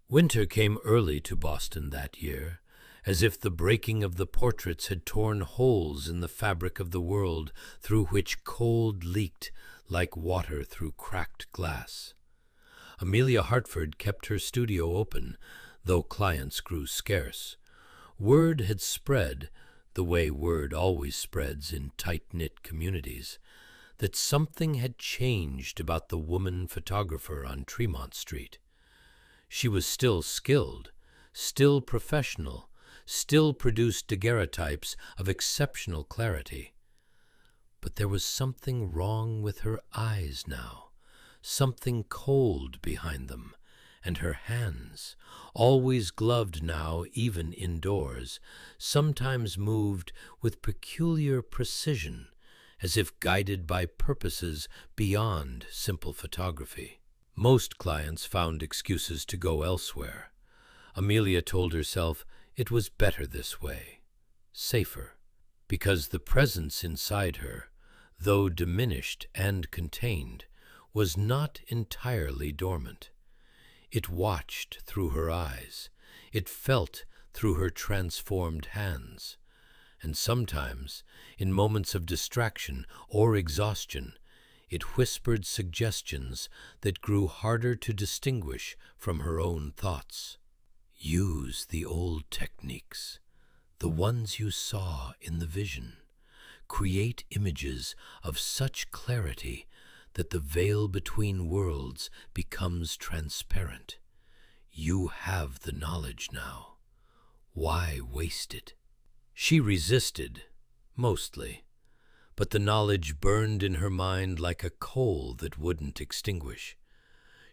Winter came early to Boston that year, as if the breaking of the portraits had torn holes in the fabric of the world through which cold leaked like water through cracked glass. Amelia Hartford kept her studio open, though clients grew scarce. Word had spread, the way word always spreads in tight-knit communities, that something had changed about the woman photographer on Tremont Street. She was still skilled, still professional, still produced daguerreotypes of exceptional clarity. But there was something wrong with her eyes now, something cold behind them, and her hands, always gloved now even indoors, sometimes moved with peculiar precision, as if guided by purposes beyond simple photography. Most clients found excuses to go elsewhere. Amelia told herself it was better this way, safer, because the presence inside her, though diminished and contained, was not entirely dormant. It watched through her eyes, it felt through her transformed hands, and sometimes, in moments of distraction or exhaustion, it whispered suggestions that grew harder to distinguish from her own thoughts. Use the old techniques, the ones you saw in the vision. Create images of such clarity that the veil between worlds becomes transparent. You have the knowledge now. Why waste it? She resisted, mostly, but the knowledge burned in her mind like a coal that wouldn't extinguish.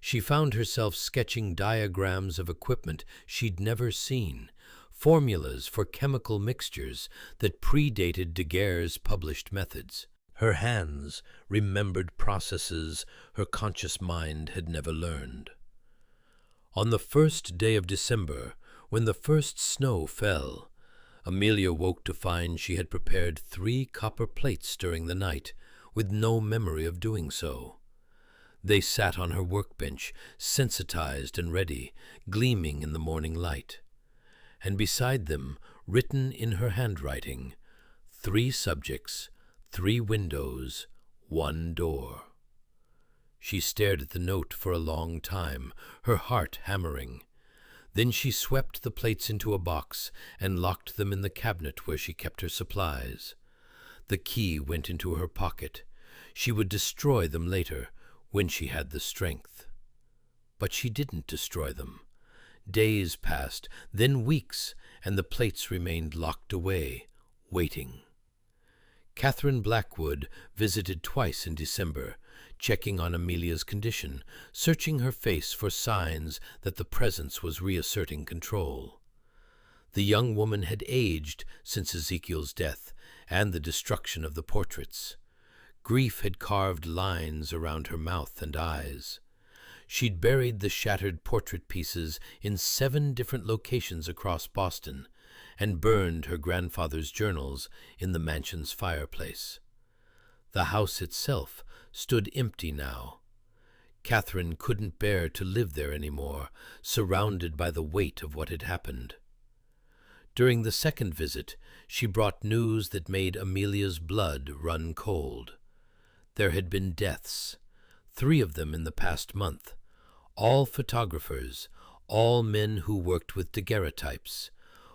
She found herself sketching diagrams of equipment she'd never seen, formulas for chemical mixtures that predated Daguerre's published methods. Her hands remembered processes her conscious mind had never learned. On the first day of December, when the first snow fell, Amelia woke to find she had prepared 3 copper plates during the night, with no memory of doing so. They sat on her workbench, sensitized and ready, gleaming in the morning light. And beside them, written in her handwriting, 3 subjects, 3 windows, 1 door. She stared at the note for a long time, her heart hammering. Then she swept the plates into a box and locked them in the cabinet where she kept her supplies. The key went into her pocket. She would destroy them later, when she had the strength. But she didn't destroy them. Days passed, then weeks, and the plates remained locked away, waiting. Catherine Blackwood visited twice in December, checking on Amelia's condition, searching her face for signs that the presence was reasserting control. The young woman had aged since Ezekiel's death and the destruction of the portraits. Grief had carved lines around her mouth and eyes. She'd buried the shattered portrait pieces in 7 different locations across Boston and burned her grandfather's journals in the mansion's fireplace. The house itself stood empty now. Catherine couldn't bear to live there anymore, surrounded by the weight of what had happened. During the second visit, she brought news that made Amelia's blood run cold. There had been deaths, 3 of them in the past month, all photographers, all men who worked with daguerreotypes,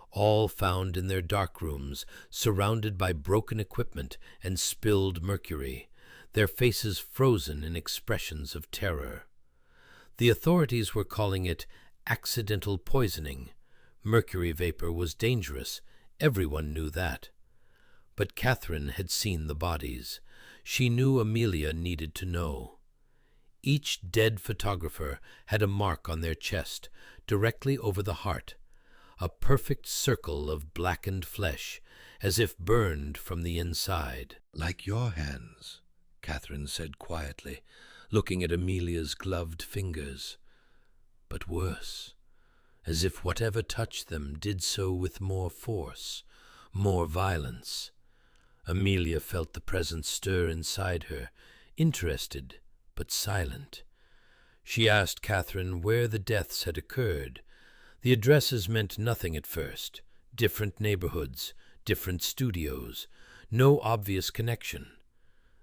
all found in their darkrooms, surrounded by broken equipment and spilled mercury, their faces frozen in expressions of terror. The authorities were calling it accidental poisoning. Mercury vapor was dangerous, everyone knew that. But Catherine had seen the bodies. She knew Amelia needed to know. Each dead photographer had a mark on their chest, directly over the heart, a perfect circle of blackened flesh, as if burned from the inside. "Like your hands," Catherine said quietly, looking at Amelia's gloved fingers. But worse, as if whatever touched them did so with more force, more violence. Amelia felt the presence stir inside her, interested but silent. She asked Catherine where the deaths had occurred. The addresses meant nothing at first. Different neighborhoods, different studios, no obvious connection.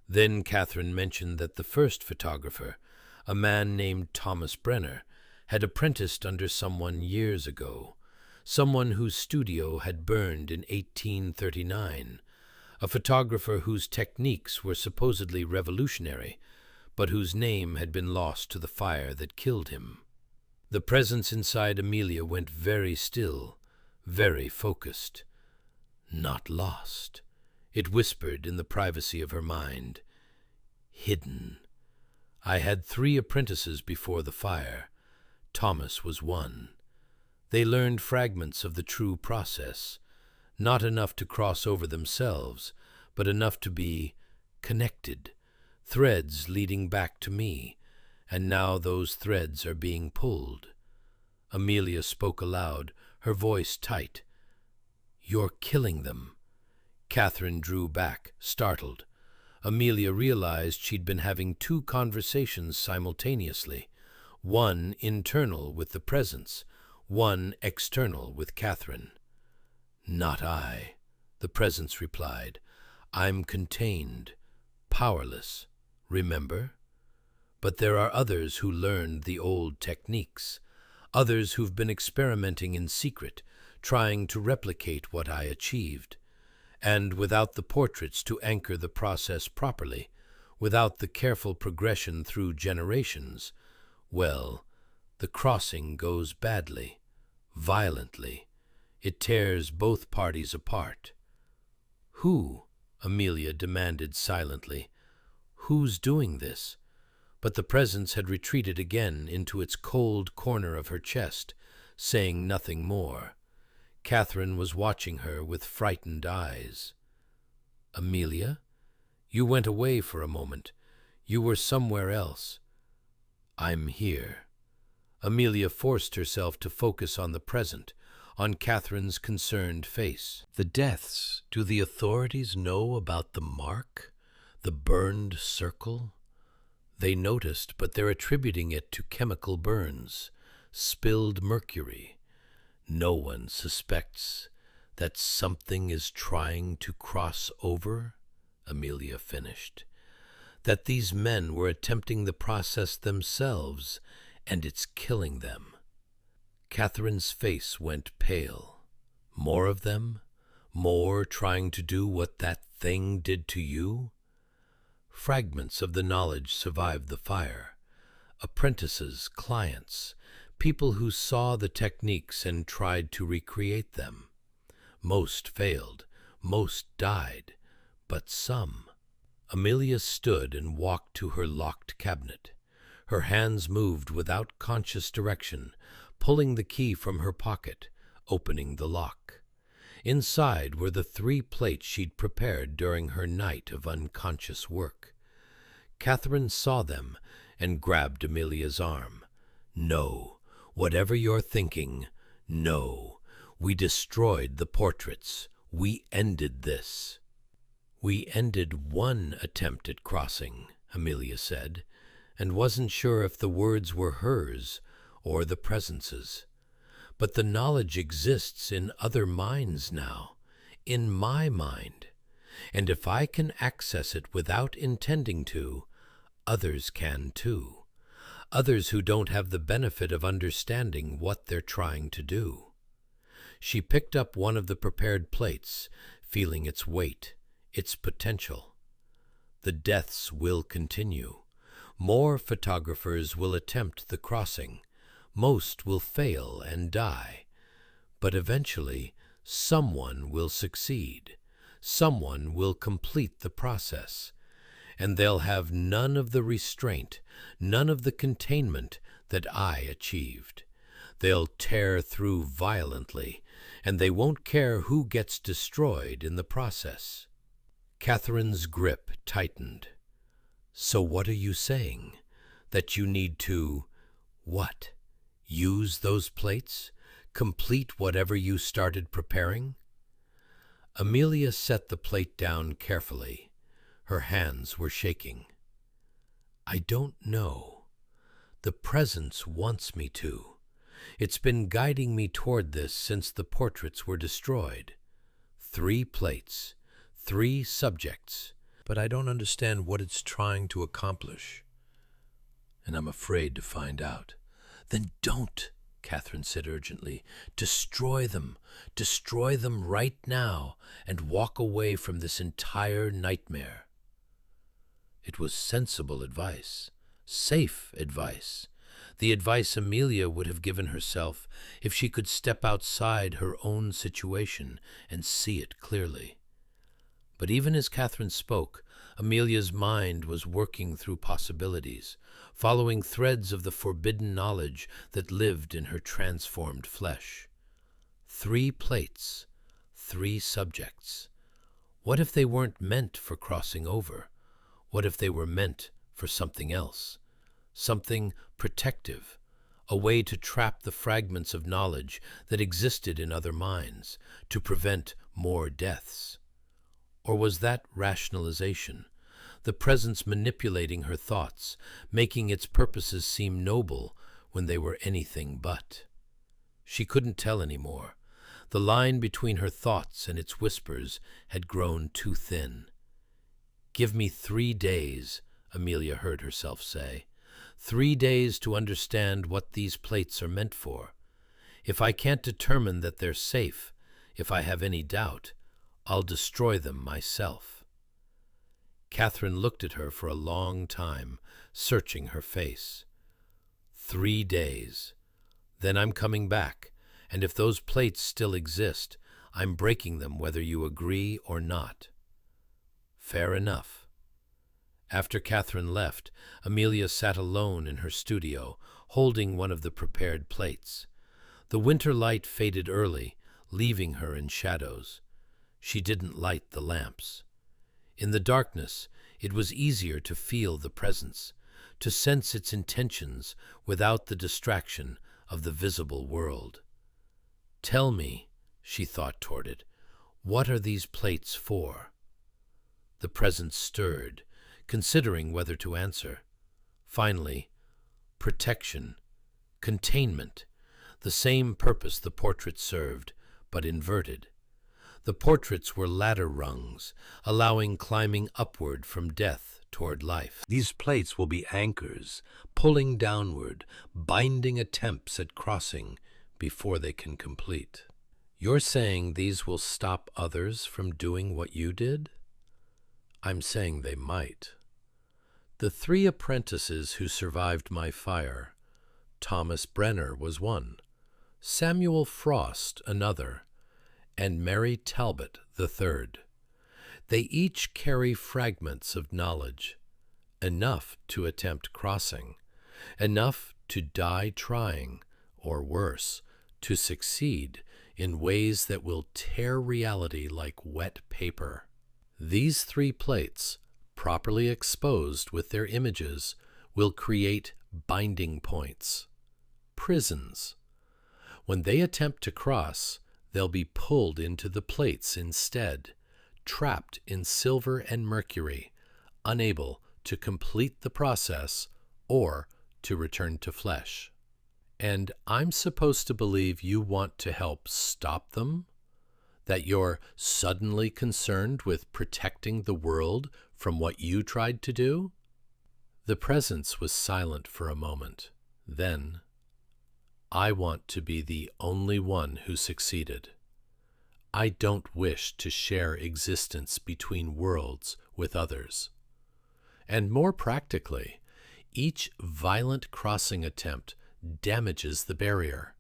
Then Catherine mentioned that the first photographer, a man named Thomas Brenner, had apprenticed under someone years ago, someone whose studio had burned in 1839, a photographer whose techniques were supposedly revolutionary, but whose name had been lost to the fire that killed him. The presence inside Amelia went very still, very focused. Not lost, it whispered in the privacy of her mind. Hidden. I had 3 apprentices before the fire. Thomas was one. They learned fragments of the true process, not enough to cross over themselves, but enough to be connected, threads leading back to me, and now those threads are being pulled. Amelia spoke aloud, her voice tight. "You're killing them." Catherine drew back, startled. Amelia realized she'd been having 2 conversations simultaneously, one internal with the presence, one external with Catherine. "Not I," the presence replied. "I'm contained, powerless, remember? But there are others who learned the old techniques, others who've been experimenting in secret, trying to replicate what I achieved. And without the portraits to anchor the process properly, without the careful progression through generations, well, the crossing goes badly, violently. It tears both parties apart." "Who?" Amelia demanded silently. "Who's doing this?" But the presence had retreated again into its cold corner of her chest, saying nothing more. Catherine was watching her with frightened eyes. "Amelia, you went away for a moment. You were somewhere else." "I'm here." Amelia forced herself to focus on the present, on Catherine's concerned face. "The deaths, do the authorities know about the mark? The burned circle?" "They noticed, but they're attributing it to chemical burns, spilled mercury. No one suspects that something is trying to cross over," Amelia finished. "That these men were attempting the process themselves, and it's killing them." Catherine's face went pale. "More of them? More trying to do what that thing did to you?" Fragments of the knowledge survived the fire. Apprentices, clients, people who saw the techniques and tried to recreate them. Most failed, most died, but some. Amelia stood and walked to her locked cabinet. Her hands moved without conscious direction, pulling the key from her pocket, opening the lock. Inside were the 3 plates she'd prepared during her night of unconscious work. Catherine saw them and grabbed Amelia's arm. "No, whatever you're thinking, no. We destroyed the portraits. We ended this." "We ended one attempt at crossing," Amelia said, and wasn't sure if the words were hers or the presence's. "But the knowledge exists in other minds now, in my mind. And if I can access it without intending to, others can too. Others who don't have the benefit of understanding what they're trying to do." She picked up one of the prepared plates, feeling its weight, its potential. The deaths will continue. More photographers will attempt the crossing. Most will fail and die. But eventually, someone will succeed. Someone will complete the process. And they'll have none of the restraint, none of the containment that I achieved. They'll tear through violently, and they won't care who gets destroyed in the process. Catherine's grip tightened. "So what are you saying? That you need to, what? Use those plates? Complete whatever you started preparing?" Amelia set the plate down carefully. Her hands were shaking. "I don't know. The presence wants me to. It's been guiding me toward this since the portraits were destroyed. 3 plates, 3 subjects, but I don't understand what it's trying to accomplish. And I'm afraid to find out." "Then don't," Catherine said urgently. "Destroy them. Destroy them right now and walk away from this entire nightmare." It was sensible advice, safe advice, the advice Amelia would have given herself if she could step outside her own situation and see it clearly. But even as Catherine spoke, Amelia's mind was working through possibilities, following threads of the forbidden knowledge that lived in her transformed flesh. 3 plates, 3 subjects. What if they weren't meant for crossing over? What if they were meant for something else? Something protective, a way to trap the fragments of knowledge that existed in other minds, to prevent more deaths? Or was that rationalization, the presence manipulating her thoughts, making its purposes seem noble when they were anything but? She couldn't tell any more. The line between her thoughts and its whispers had grown too thin. "Give me 3 days," Amelia heard herself say. 3 days to understand what these plates are meant for. If I can't determine that they're safe, if I have any doubt, I'll destroy them myself." Catherine looked at her for a long time, searching her face. 3 days. Then I'm coming back, and if those plates still exist, I'm breaking them whether you agree or not. Fair enough. After Catherine left, Amelia sat alone in her studio, holding one of the prepared plates. The winter light faded early, leaving her in shadows. She didn't light the lamps. In the darkness, it was easier to feel the presence, to sense its intentions without the distraction of the visible world. "Tell me," she thought toward it, "what are these plates for?" The presence stirred, considering whether to answer. Finally, protection, containment, the same purpose the portraits served, but inverted. The portraits were ladder rungs, allowing climbing upward from death toward life. These plates will be anchors, pulling downward, binding attempts at crossing before they can complete. "You're saying these will stop others from doing what you did?" "I'm saying they might. The 3 apprentices who survived my fire, Thomas Brenner was one, Samuel Frost another, and Mary Talbot the third. They each carry fragments of knowledge, enough to attempt crossing, enough to die trying, or worse, to succeed in ways that will tear reality like wet paper. These 3 plates, properly exposed with their images, will create binding points, prisons. When they attempt to cross, they'll be pulled into the plates instead, trapped in silver and mercury, unable to complete the process or to return to flesh. And I'm supposed to believe you want to help stop them? That you're suddenly concerned with protecting the world from what you tried to do? The presence was silent for a moment. Then, I want to be the only one who succeeded. I don't wish to share existence between worlds with others. And more practically, each violent crossing attempt damages the barrier,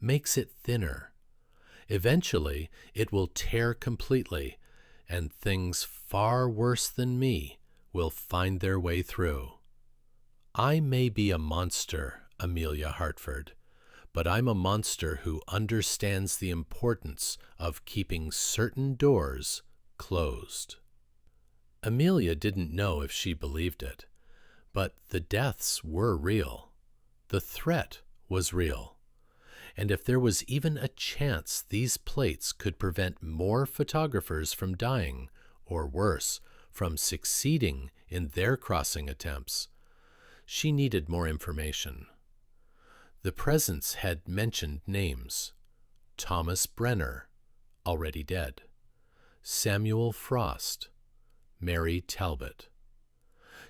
makes it thinner. Eventually, it will tear completely, and things far worse than me will find their way through. I may be a monster, Amelia Hartford, but I'm a monster who understands the importance of keeping certain doors closed. Amelia didn't know if she believed it, but the deaths were real. The threat was real. And if there was even a chance these plates could prevent more photographers from dying, or worse, from succeeding in their crossing attempts, she needed more information. The presence had mentioned names: Thomas Brenner, already dead; Samuel Frost; Mary Talbot.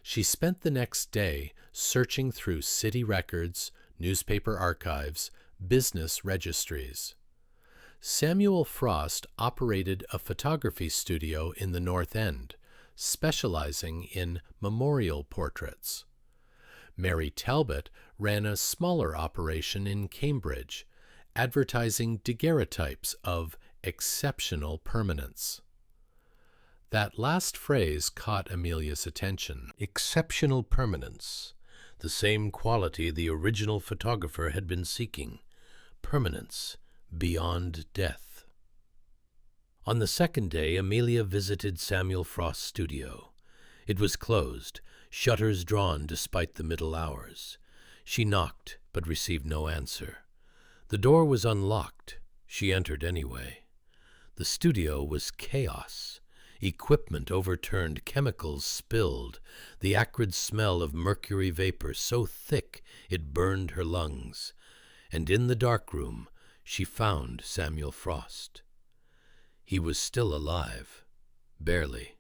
She spent the next day searching through city records, newspaper archives, business registries. Samuel Frost operated a photography studio in the North End, specializing in memorial portraits. Mary Talbot ran a smaller operation in Cambridge, advertising daguerreotypes of exceptional permanence. That last phrase caught Amelia's attention. Exceptional permanence, the same quality the original photographer had been seeking. Permanence beyond death. On the second day, Amelia visited Samuel Frost's studio. It was closed, shutters drawn despite the middle hours. She knocked, but received no answer. The door was unlocked. She entered anyway. The studio was chaos. Equipment overturned, chemicals spilled, the acrid smell of mercury vapor so thick it burned her lungs. And in the dark room she found Samuel Frost. He was still alive, barely.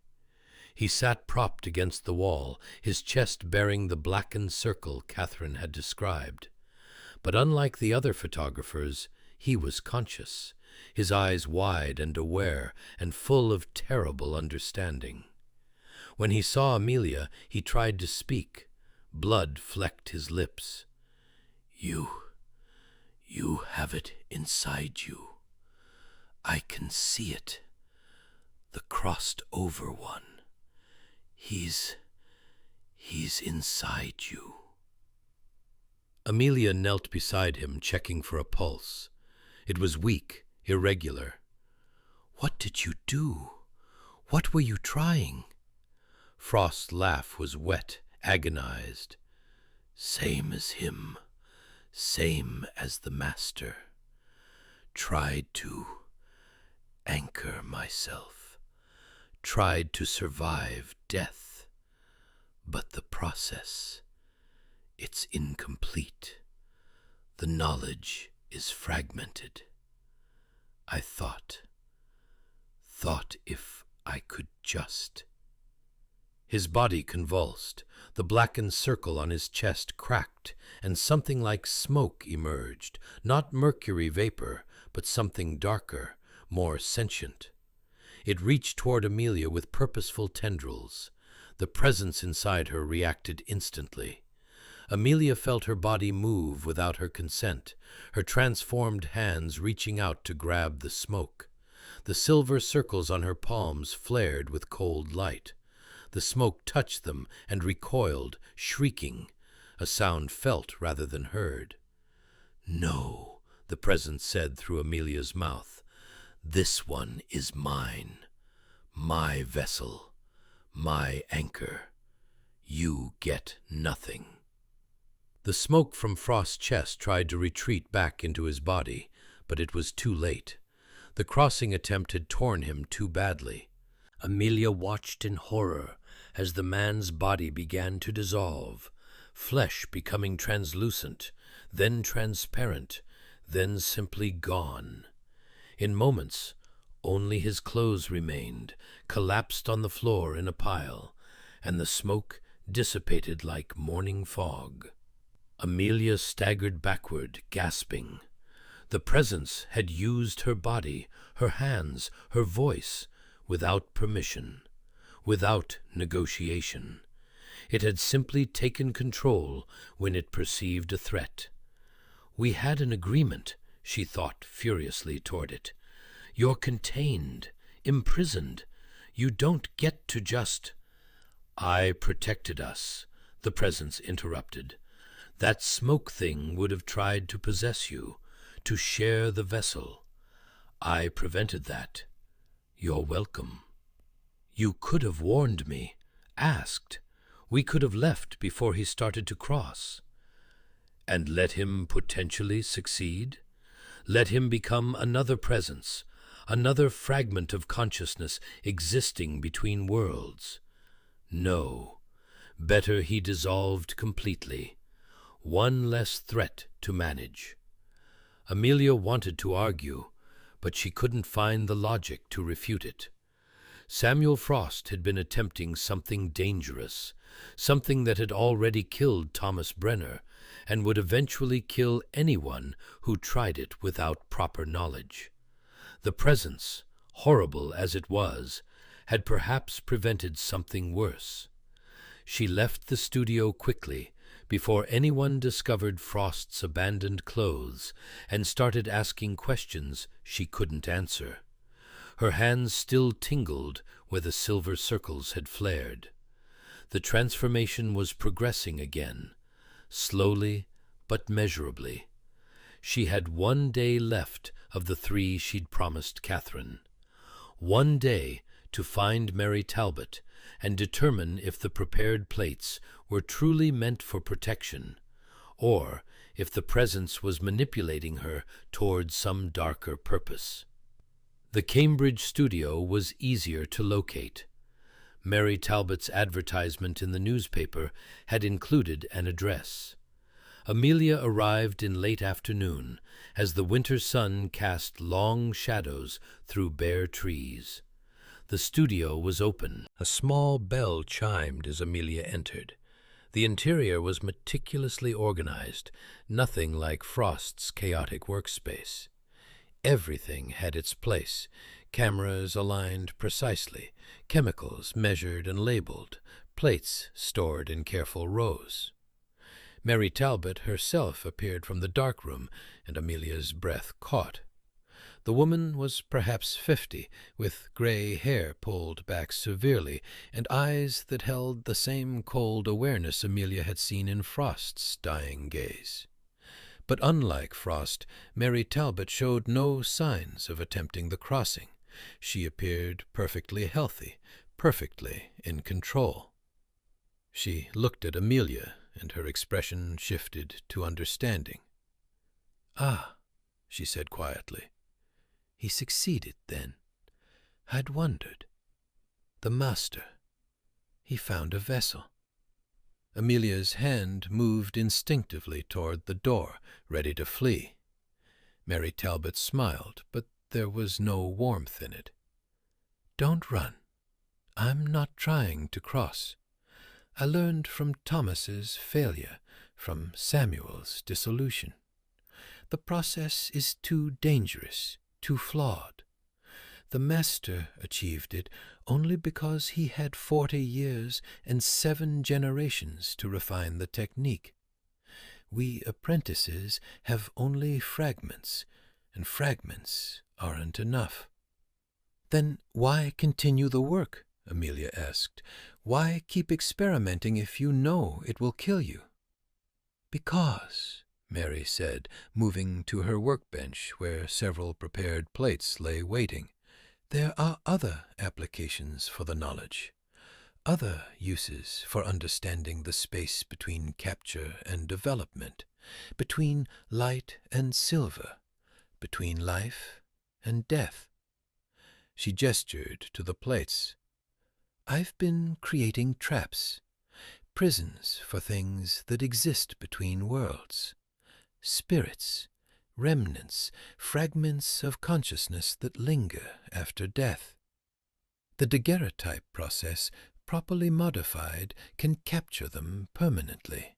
He sat propped against the wall, his chest bearing the blackened circle Catherine had described. But unlike the other photographers, he was conscious, his eyes wide and aware and full of terrible understanding. When he saw Amelia, he tried to speak. Blood flecked his lips. You have it inside you. I can see it. The crossed over one. He's inside you. Amelia knelt beside him, checking for a pulse. It was weak, irregular. What did you do? What were you trying? Frost's laugh was wet, agonized. Same as him, same as the master. Tried to anchor myself, tried to survive death. But the process, it's incomplete. The knowledge is fragmented. I thought if I could just... His body convulsed. The blackened circle on his chest cracked, and something like smoke emerged, not mercury vapor, but something darker, more sentient. It reached toward Amelia with purposeful tendrils. The presence inside her reacted instantly. Amelia felt her body move without her consent, her transformed hands reaching out to grab the smoke. The silver circles on her palms flared with cold light. The smoke touched them and recoiled, shrieking, a sound felt rather than heard. "No," the presence said through Amelia's mouth. "This one is mine. My vessel. My anchor. You get nothing." The smoke from Frost's chest tried to retreat back into his body, but it was too late. The crossing attempt had torn him too badly. Amelia watched in horror as the man's body began to dissolve, flesh becoming translucent, then transparent, then simply gone. In moments, only his clothes remained, collapsed on the floor in a pile, and the smoke dissipated like morning fog. Amelia staggered backward, gasping. The presence had used her body, her hands, her voice, without permission, without negotiation. It had simply taken control when it perceived a threat. "We had an agreement," she thought furiously toward it. "You're contained, imprisoned. You don't get to just—" "I protected us," the presence interrupted. "That smoke thing would have tried to possess you, to share the vessel. I prevented that. You're welcome. You could have warned me, asked. We could have left before he started to cross." "And let him potentially succeed? Let him become another presence, another fragment of consciousness existing between worlds? No. Better he dissolved completely. One less threat to manage." Amelia wanted to argue, but she couldn't find the logic to refute it. Samuel Frost had been attempting something dangerous, something that had already killed Thomas Brenner, and would eventually kill anyone who tried it without proper knowledge. The presence, horrible as it was, had perhaps prevented something worse. She left the studio quickly, before anyone discovered Frost's abandoned clothes, and started asking questions she couldn't answer. Her hands still tingled where the silver circles had flared. The transformation was progressing again, slowly but measurably. She had 1 day left of the 3 she'd promised Catherine. 1 day to find Mary Talbot and determine if the prepared plates were truly meant for protection, or if the presence was manipulating her toward some darker purpose. The Cambridge studio was easier to locate. Mary Talbot's advertisement in the newspaper had included an address. Amelia arrived in late afternoon, as the winter sun cast long shadows through bare trees. The studio was open. A small bell chimed as Amelia entered. The interior was meticulously organized, nothing like Frost's chaotic workspace. Everything had its place, cameras aligned precisely, chemicals measured and labeled, plates stored in careful rows. Mary Talbot herself appeared from the darkroom, and Amelia's breath caught. The woman was perhaps 50, with gray hair pulled back severely, and eyes that held the same cold awareness Amelia had seen in Frost's dying gaze. But unlike Frost, Mary Talbot showed no signs of attempting the crossing. She appeared perfectly healthy, perfectly in control. She looked at Amelia, and her expression shifted to understanding. "Ah," she said quietly. "He succeeded, then. I'd wondered. The master. He found a vessel." Amelia's hand moved instinctively toward the door, ready to flee. Mary Talbot smiled, but there was no warmth in it. "Don't run. I'm not trying to cross. I learned from Thomas's failure, from Samuel's dissolution. The process is too dangerous, too flawed. The master achieved it only because he had 40 years and 7 generations to refine the technique. We apprentices have only fragments, and fragments aren't enough." Then why continue the work? Amelia asked. Why keep experimenting if you know it will kill you? Because, Mary said, moving to her workbench where several prepared plates lay waiting, there are other applications for the knowledge, other uses for understanding the space between capture and development, between light and silver, between life and death. She gestured to the plates. I've been creating traps, prisons for things that exist between worlds, spirits, remnants, fragments of consciousness that linger after death. The daguerreotype process, properly modified, can capture them permanently,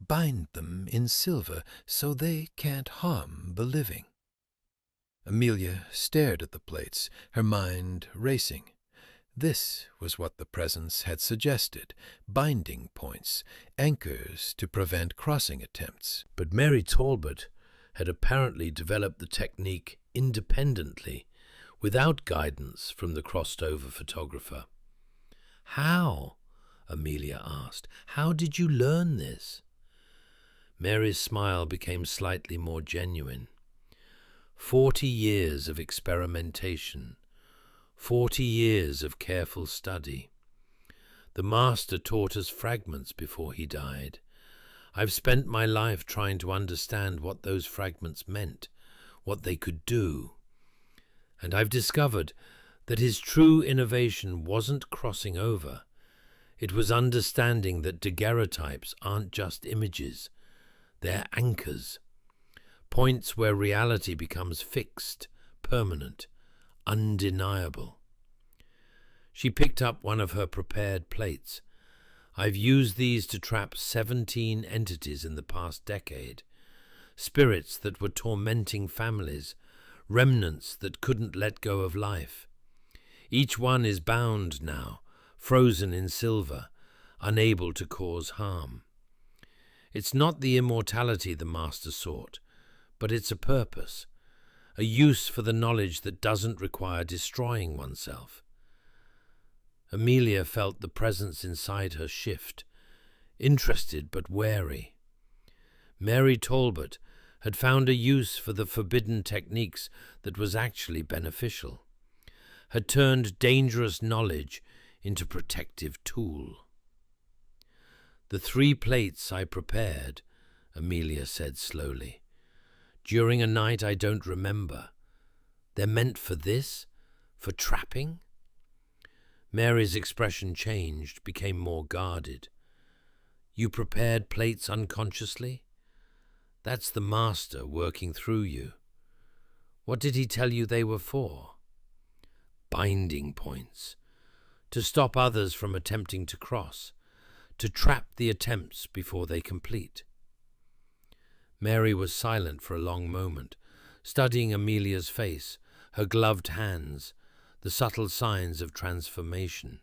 bind them in silver so they can't harm the living. Amelia stared at the plates, her mind racing. This was what the presence had suggested, binding points, anchors to prevent crossing attempts. But Mary Talbot had apparently developed the technique independently, without guidance from the crossed-over photographer. How? Amelia asked. How did you learn this? Mary's smile became slightly more genuine. 40 years of experimentation, 40 years of careful study. The Master taught us fragments before he died. I've spent my life trying to understand what those fragments meant, what they could do. And I've discovered that his true innovation wasn't crossing over. It was understanding that daguerreotypes aren't just images. They're anchors. Points where reality becomes fixed, permanent, undeniable. She picked up one of her prepared plates. I've used these to trap 17 entities in the past decade. Spirits that were tormenting families, remnants that couldn't let go of life. Each one is bound now, frozen in silver, unable to cause harm. It's not the immortality the Master sought, but it's a purpose, a use for the knowledge that doesn't require destroying oneself. Amelia felt the presence inside her shift, interested but wary. Mary Talbot had found a use for the forbidden techniques that was actually beneficial, had turned dangerous knowledge into protective tool. The 3 plates I prepared, Amelia said slowly, during a night I don't remember. They're meant for this? For trapping? Mary's expression changed, became more guarded. You prepared plates unconsciously? That's the Master working through you. What did he tell you they were for? Binding points. To stop others from attempting to cross. To trap the attempts before they complete. Mary was silent for a long moment, studying Amelia's face, her gloved hands, the subtle signs of transformation.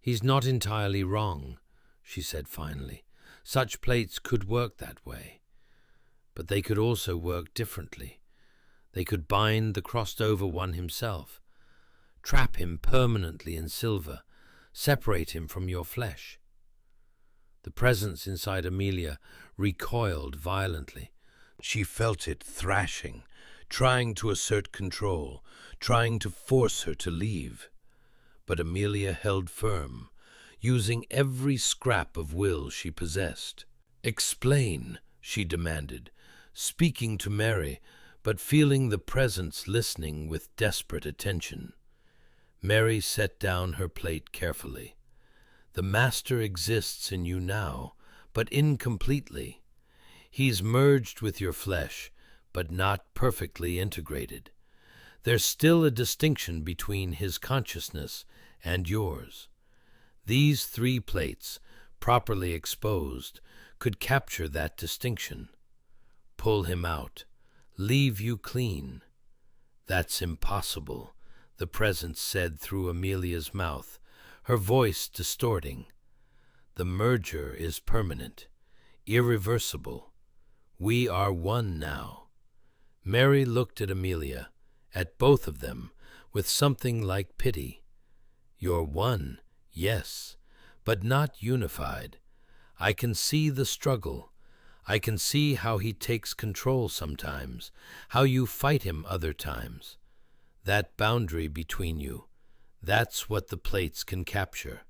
He's not entirely wrong, she said finally. Such plates could work that way. But they could also work differently. They could bind the crossed-over one himself, trap him permanently in silver, separate him from your flesh. The presence inside Amelia recoiled violently. She felt it thrashing, trying to assert control, trying to force her to leave. But Amelia held firm, using every scrap of will she possessed. "Explain," she demanded, speaking to Mary, but feeling the presence listening with desperate attention. Mary set down her plate carefully. "The Master exists in you now, but incompletely. He's merged with your flesh, but not perfectly integrated. There's still a distinction between his consciousness and yours. These 3 plates, properly exposed, could capture that distinction. Pull him out, leave you clean." "That's impossible," the presence said through Amelia's mouth, her voice distorting. "The merger is permanent, irreversible. We are one now." Mary looked at Amelia, at both of them, with something like pity. "You're one, yes, but not unified. I can see the struggle. I can see how he takes control sometimes, how you fight him other times. That boundary between you, that's what the plates can capture.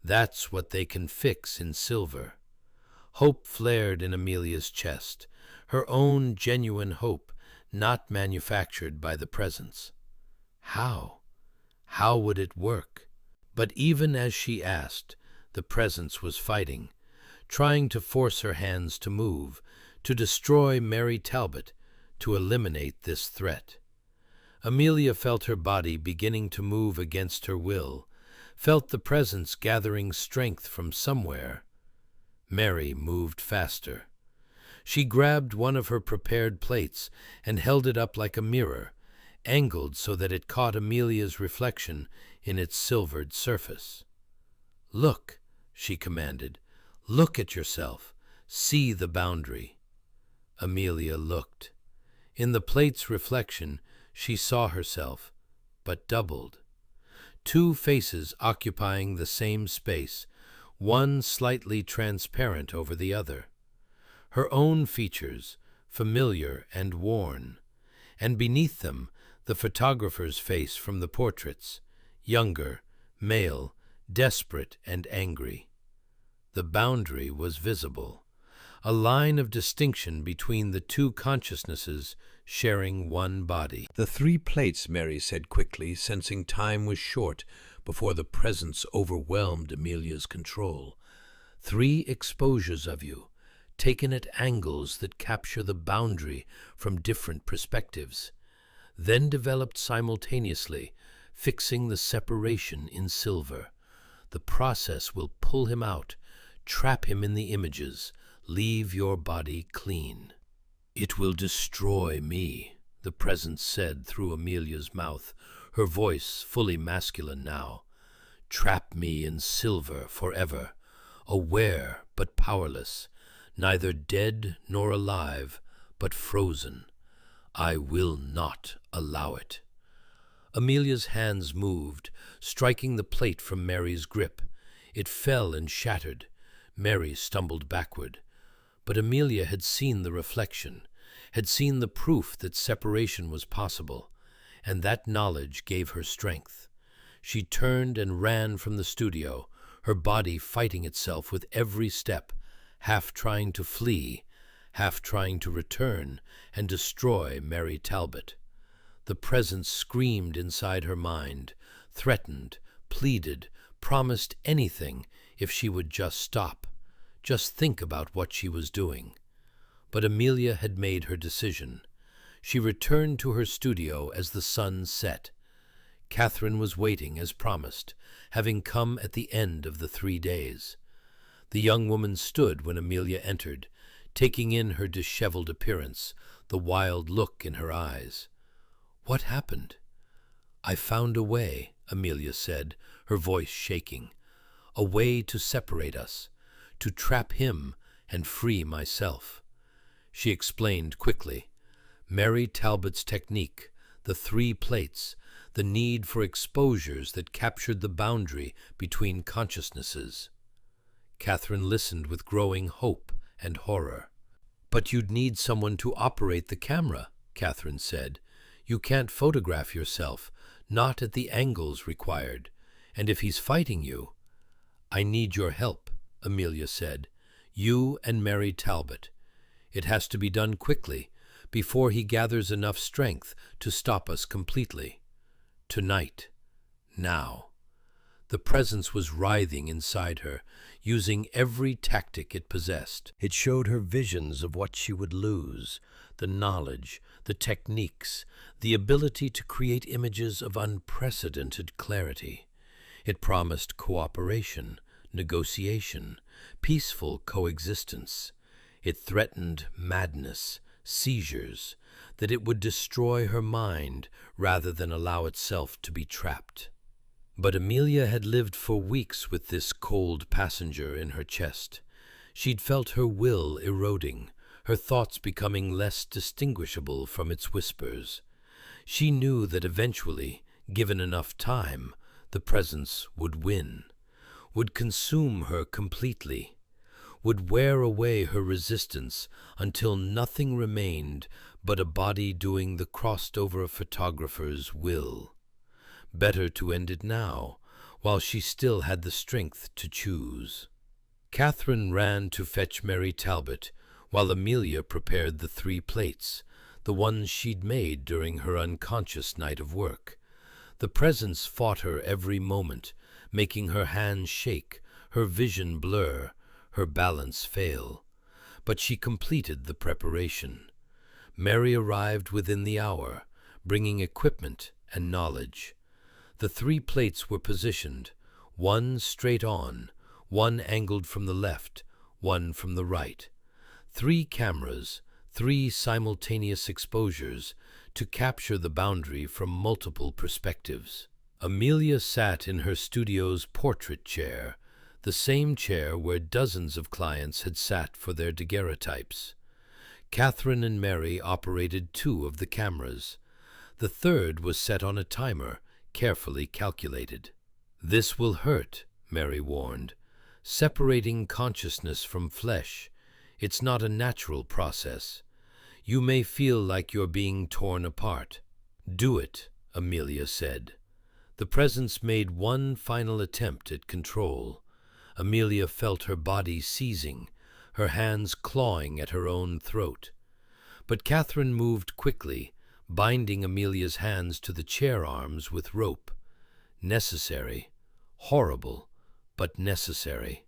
That's what they can fix in silver." Hope flared in Amelia's chest, her own genuine hope, not manufactured by the presence. How? How would it work? But even as she asked, the presence was fighting, trying to force her hands to move, to destroy Mary Talbot, to eliminate this threat. Amelia felt her body beginning to move against her will, felt the presence gathering strength from somewhere. Mary moved faster. She grabbed one of her prepared plates and held it up like a mirror, angled so that it caught Amelia's reflection in its silvered surface. "Look," she commanded. "Look at yourself. See the boundary." Amelia looked. In the plate's reflection, she saw herself, but doubled. Two faces occupying the same space, one slightly transparent over the other. Her own features, familiar and worn, and beneath them the photographer's face from the portraits, younger, male, desperate and angry. The boundary was visible, a line of distinction between the two consciousnesses sharing one body. "The 3 plates," Mary said quickly, sensing time was short before the presence overwhelmed Amelia's control. 3 exposures of you, taken at angles that capture the boundary from different perspectives, then developed simultaneously, fixing the separation in silver. The process will pull him out, trap him in the images, leave your body clean. "It will destroy me," the presence said through Amelia's mouth, her voice fully masculine now. "Trap me in silver forever, aware but powerless, neither dead nor alive, but frozen. I will not allow it." Amelia's hands moved, striking the plate from Mary's grip. It fell and shattered. Mary stumbled backward. But Amelia had seen the reflection, had seen the proof that separation was possible, and that knowledge gave her strength. She turned and ran from the studio, her body fighting itself with every step, half trying to flee, half trying to return and destroy Mary Talbot. The presence screamed inside her mind, threatened, pleaded, promised anything if she would just stop, just think about what she was doing. But Amelia had made her decision. She returned to her studio as the sun set. Catherine was waiting as promised, having come at the end of the 3 days. The young woman stood when Amelia entered, taking in her disheveled appearance, the wild look in her eyes. "What happened?" "I found a way," Amelia said, her voice shaking. "A way to separate us, to trap him and free myself." She explained quickly. Mary Talbot's technique, the 3 plates, the need for exposures that captured the boundary between consciousnesses. Catherine listened with growing hope and horror. "But you'd need someone to operate the camera," Catherine said. "You can't photograph yourself, not at the angles required. And if he's fighting you—" "I need your help," Amelia said. "You and Mary Talbot. It has to be done quickly, before he gathers enough strength to stop us completely. Tonight. Now." The presence was writhing inside her, using every tactic it possessed. It showed her visions of what she would lose, the knowledge, the techniques, the ability to create images of unprecedented clarity. It promised cooperation, negotiation, peaceful coexistence. It threatened madness, seizures, that it would destroy her mind rather than allow itself to be trapped. But Amelia had lived for weeks with this cold passenger in her chest. She'd felt her will eroding, her thoughts becoming less distinguishable from its whispers. She knew that eventually, Given enough time, the presence would win, would consume her completely, would wear away her resistance until nothing remained but a body doing the crossed-over photographer's will. Better to end it now, while she still had the strength to choose. Catherine ran to fetch Mary Talbot, while Amelia prepared the 3 plates, the ones she'd made during her unconscious night of work. The presence fought her every moment, making her hands shake, her vision blur, her balance fail. But she completed the preparation. Mary arrived within the hour, bringing equipment and knowledge. The 3 plates were positioned, one straight on, one angled from the left, one from the right. 3 cameras, 3 simultaneous exposures to capture the boundary from multiple perspectives. Amelia sat in her studio's portrait chair, the same chair where dozens of clients had sat for their daguerreotypes. Catherine and Mary operated 2 of the cameras. The 3rd was set on a timer, carefully calculated. "This will hurt," Mary warned. "Separating consciousness from flesh. It's not a natural process. You may feel like you're being torn apart." "Do it," Amelia said. The presence made one final attempt at control. Amelia felt her body seizing, her hands clawing at her own throat. But Catherine moved quickly, binding Amelia's hands to the chair arms with rope. Necessary, horrible, but necessary.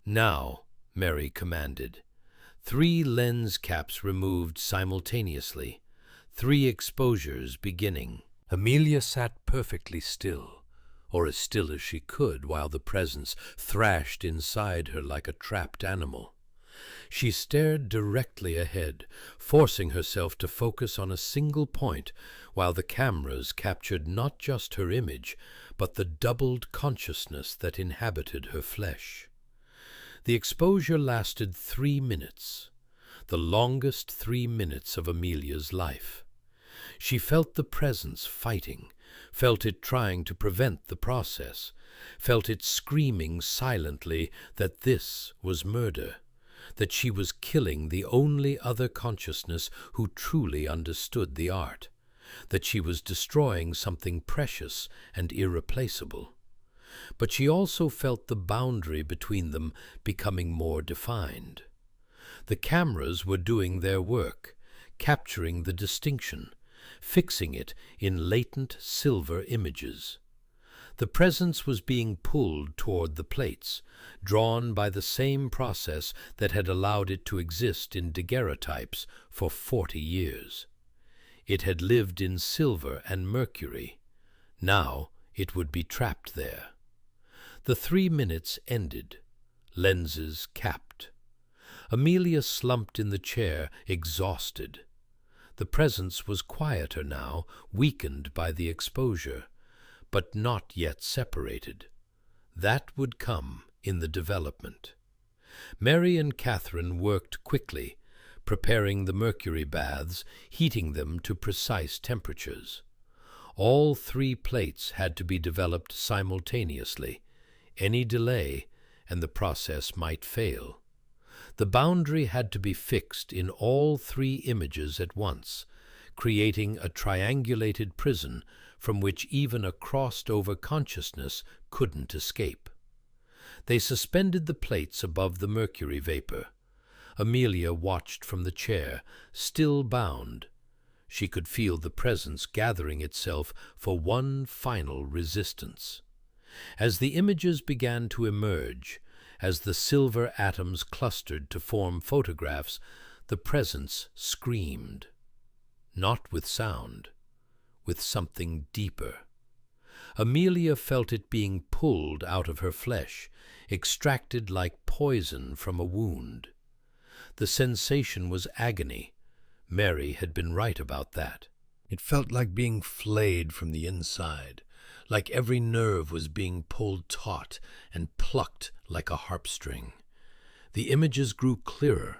"Now," Mary commanded. 3 lens caps removed simultaneously, 3 exposures beginning. Amelia sat perfectly still, or as still as she could, while the presence thrashed inside her like a trapped animal. She stared directly ahead, forcing herself to focus on a single point, while the cameras captured not just her image, but the doubled consciousness that inhabited her flesh. The exposure lasted 3 minutes, the longest 3 minutes of Amelia's life. She felt the presence fighting, felt it trying to prevent the process, felt it screaming silently that this was murder, that she was killing the only other consciousness who truly understood the art, that she was destroying something precious and irreplaceable. But she also felt the boundary between them becoming more defined. The cameras were doing their work, capturing the distinction, fixing it in latent silver images. The presence was being pulled toward the plates, drawn by the same process that had allowed it to exist in daguerreotypes for 40 years. It had lived in silver and mercury. Now it would be trapped there. The 3 minutes ended, lenses capped. Amelia slumped in the chair, exhausted. The presence was quieter now, weakened by the exposure, but not yet separated. That would come in the development. Mary and Catherine worked quickly, preparing the mercury baths, heating them to precise temperatures. All 3 plates had to be developed simultaneously. Any delay, and the process might fail. The boundary had to be fixed in all 3 images at once, creating a triangulated prison from which even a crossed-over consciousness couldn't escape. They suspended the plates above the mercury vapor. Amelia watched from the chair, still bound. She could feel the presence gathering itself for one final resistance. As the images began to emerge, as the silver atoms clustered to form photographs, the presence screamed. Not with sound, with something deeper. Amelia felt it being pulled out of her flesh, extracted like poison from a wound. The sensation was agony. Mary had been right about that. It felt like being flayed from the inside, like every nerve was being pulled taut and plucked like a harp-string. The images grew clearer.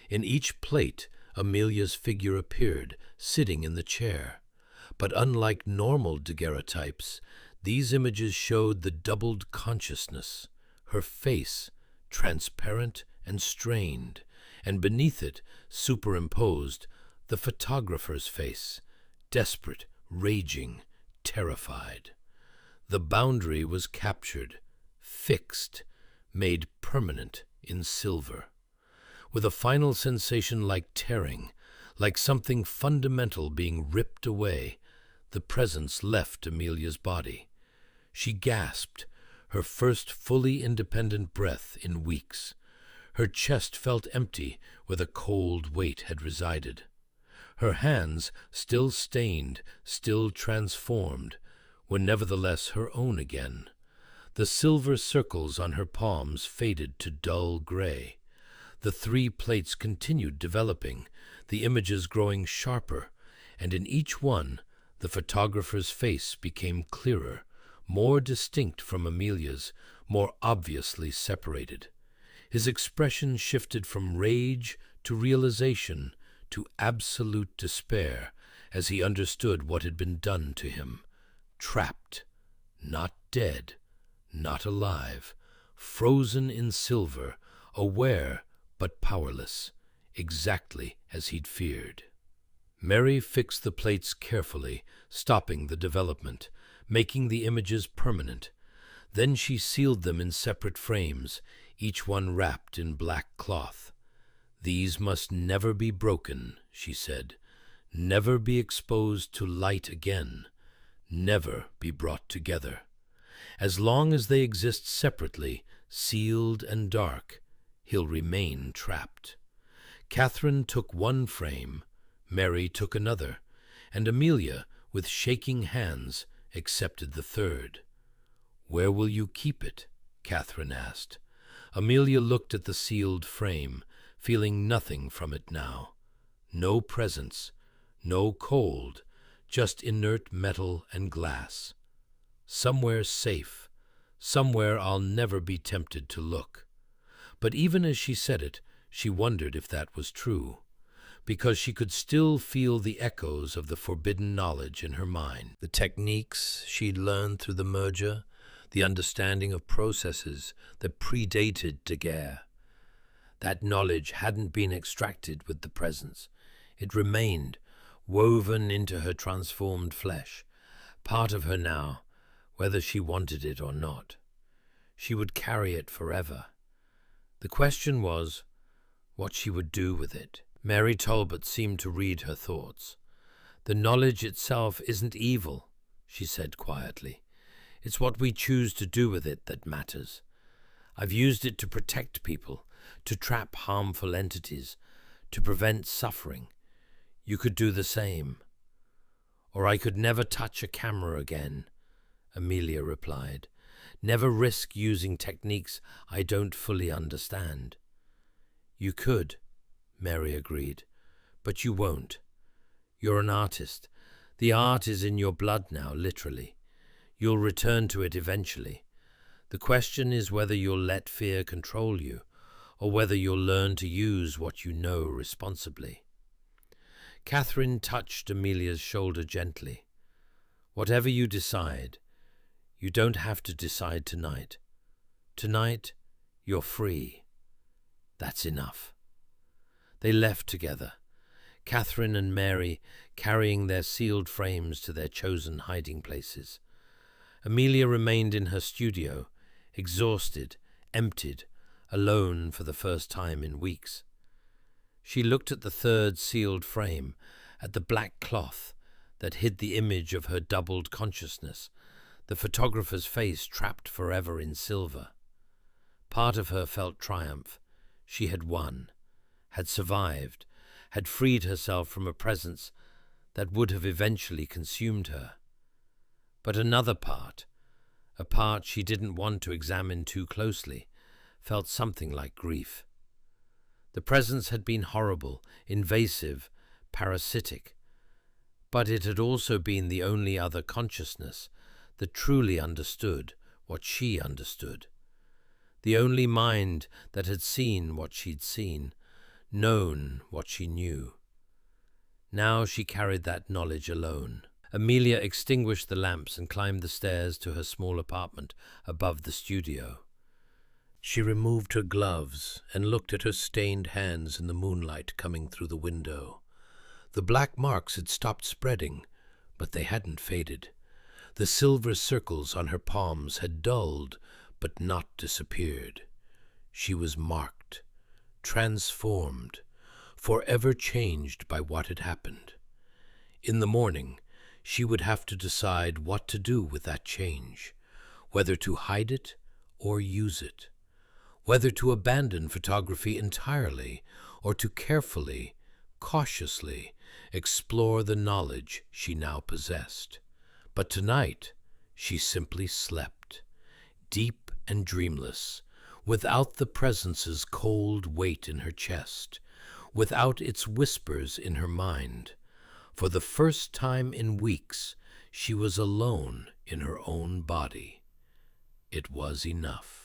In each plate, Amelia's figure appeared, sitting in the chair. But unlike normal daguerreotypes, these images showed the doubled consciousness, her face transparent and strained, and beneath it, superimposed, the photographer's face, desperate, raging, terrified. The boundary was captured, fixed, made permanent in silver, with a final sensation like tearing, like something fundamental being ripped away. The presence left Amelia's body. She gasped, her first fully independent breath in weeks. Her chest felt empty where the cold weight had resided. Her hands, still stained, still transformed, were nevertheless her own again. The silver circles on her palms faded to dull gray. The 3 plates continued developing, the images growing sharper, and in each one the photographer's face became clearer, more distinct from Amelia's, more obviously separated. His expression shifted from rage to realization to absolute despair as he understood what had been done to him. Trapped, not dead, not alive, frozen in silver, aware but powerless, exactly as he'd feared. Mary fixed the plates carefully, stopping the development, making the images permanent. Then she sealed them in separate frames, each one wrapped in black cloth. "These must never be broken," she said, "never be exposed to light again, never be brought together. As long as they exist separately, sealed and dark, he'll remain trapped." Catherine took one frame, Mary took another, and Amelia, with shaking hands, accepted the third. "Where will you keep it?" Catherine asked. Amelia looked at the sealed frame, feeling nothing from it now. No presence, no cold, just inert metal and glass. "Somewhere safe, somewhere I'll never be tempted to look." But even as she said it, she wondered if that was true, because she could still feel the echoes of the forbidden knowledge in her mind. The techniques she'd learned through the merger, the understanding of processes that predated Daguerre. That knowledge hadn't been extracted with the presence. It remained, woven into her transformed flesh, part of her now, whether she wanted it or not. She would carry it forever. The question was what she would do with it. Mary Talbot seemed to read her thoughts. "The knowledge itself isn't evil," she said quietly. "It's what we choose to do with it that matters. I've used it to protect people, to trap harmful entities, to prevent suffering. You could do the same." "Or I could never touch a camera again," Amelia replied. "Never risk using techniques I don't fully understand." "You could," Mary agreed, "but you won't. You're an artist. The art is in your blood now, literally. You'll return to it eventually. The question is whether you'll let fear control you, or whether you'll learn to use what you know responsibly." Catherine touched Amelia's shoulder gently. "Whatever you decide, you don't have to decide tonight. Tonight, you're free. That's enough." They left together, Catherine and Mary carrying their sealed frames to their chosen hiding places. Amelia remained in her studio, exhausted, emptied, alone for the first time in weeks. She looked at the third sealed frame, at the black cloth that hid the image of her doubled consciousness, the photographer's face trapped forever in silver. Part of her felt triumph. She had won, had survived, had freed herself from a presence that would have eventually consumed her. But another part, a part she didn't want to examine too closely, felt something like grief. The presence had been horrible, invasive, parasitic, but it had also been the only other consciousness that truly understood what she understood. The only mind that had seen what she'd seen, known what she knew. Now she carried that knowledge alone. Amelia extinguished the lamps and climbed the stairs to her small apartment above the studio. She removed her gloves and looked at her stained hands in the moonlight coming through the window. The black marks had stopped spreading, but they hadn't faded. The silver circles on her palms had dulled, but not disappeared. She was marked, transformed, forever changed by what had happened. In the morning, she would have to decide what to do with that change, whether to hide it or use it, whether to abandon photography entirely or to carefully, cautiously explore the knowledge she now possessed. But tonight, she simply slept, deep and dreamless, without the presence's cold weight in her chest, without its whispers in her mind. For the first time in weeks, she was alone in her own body. It was enough.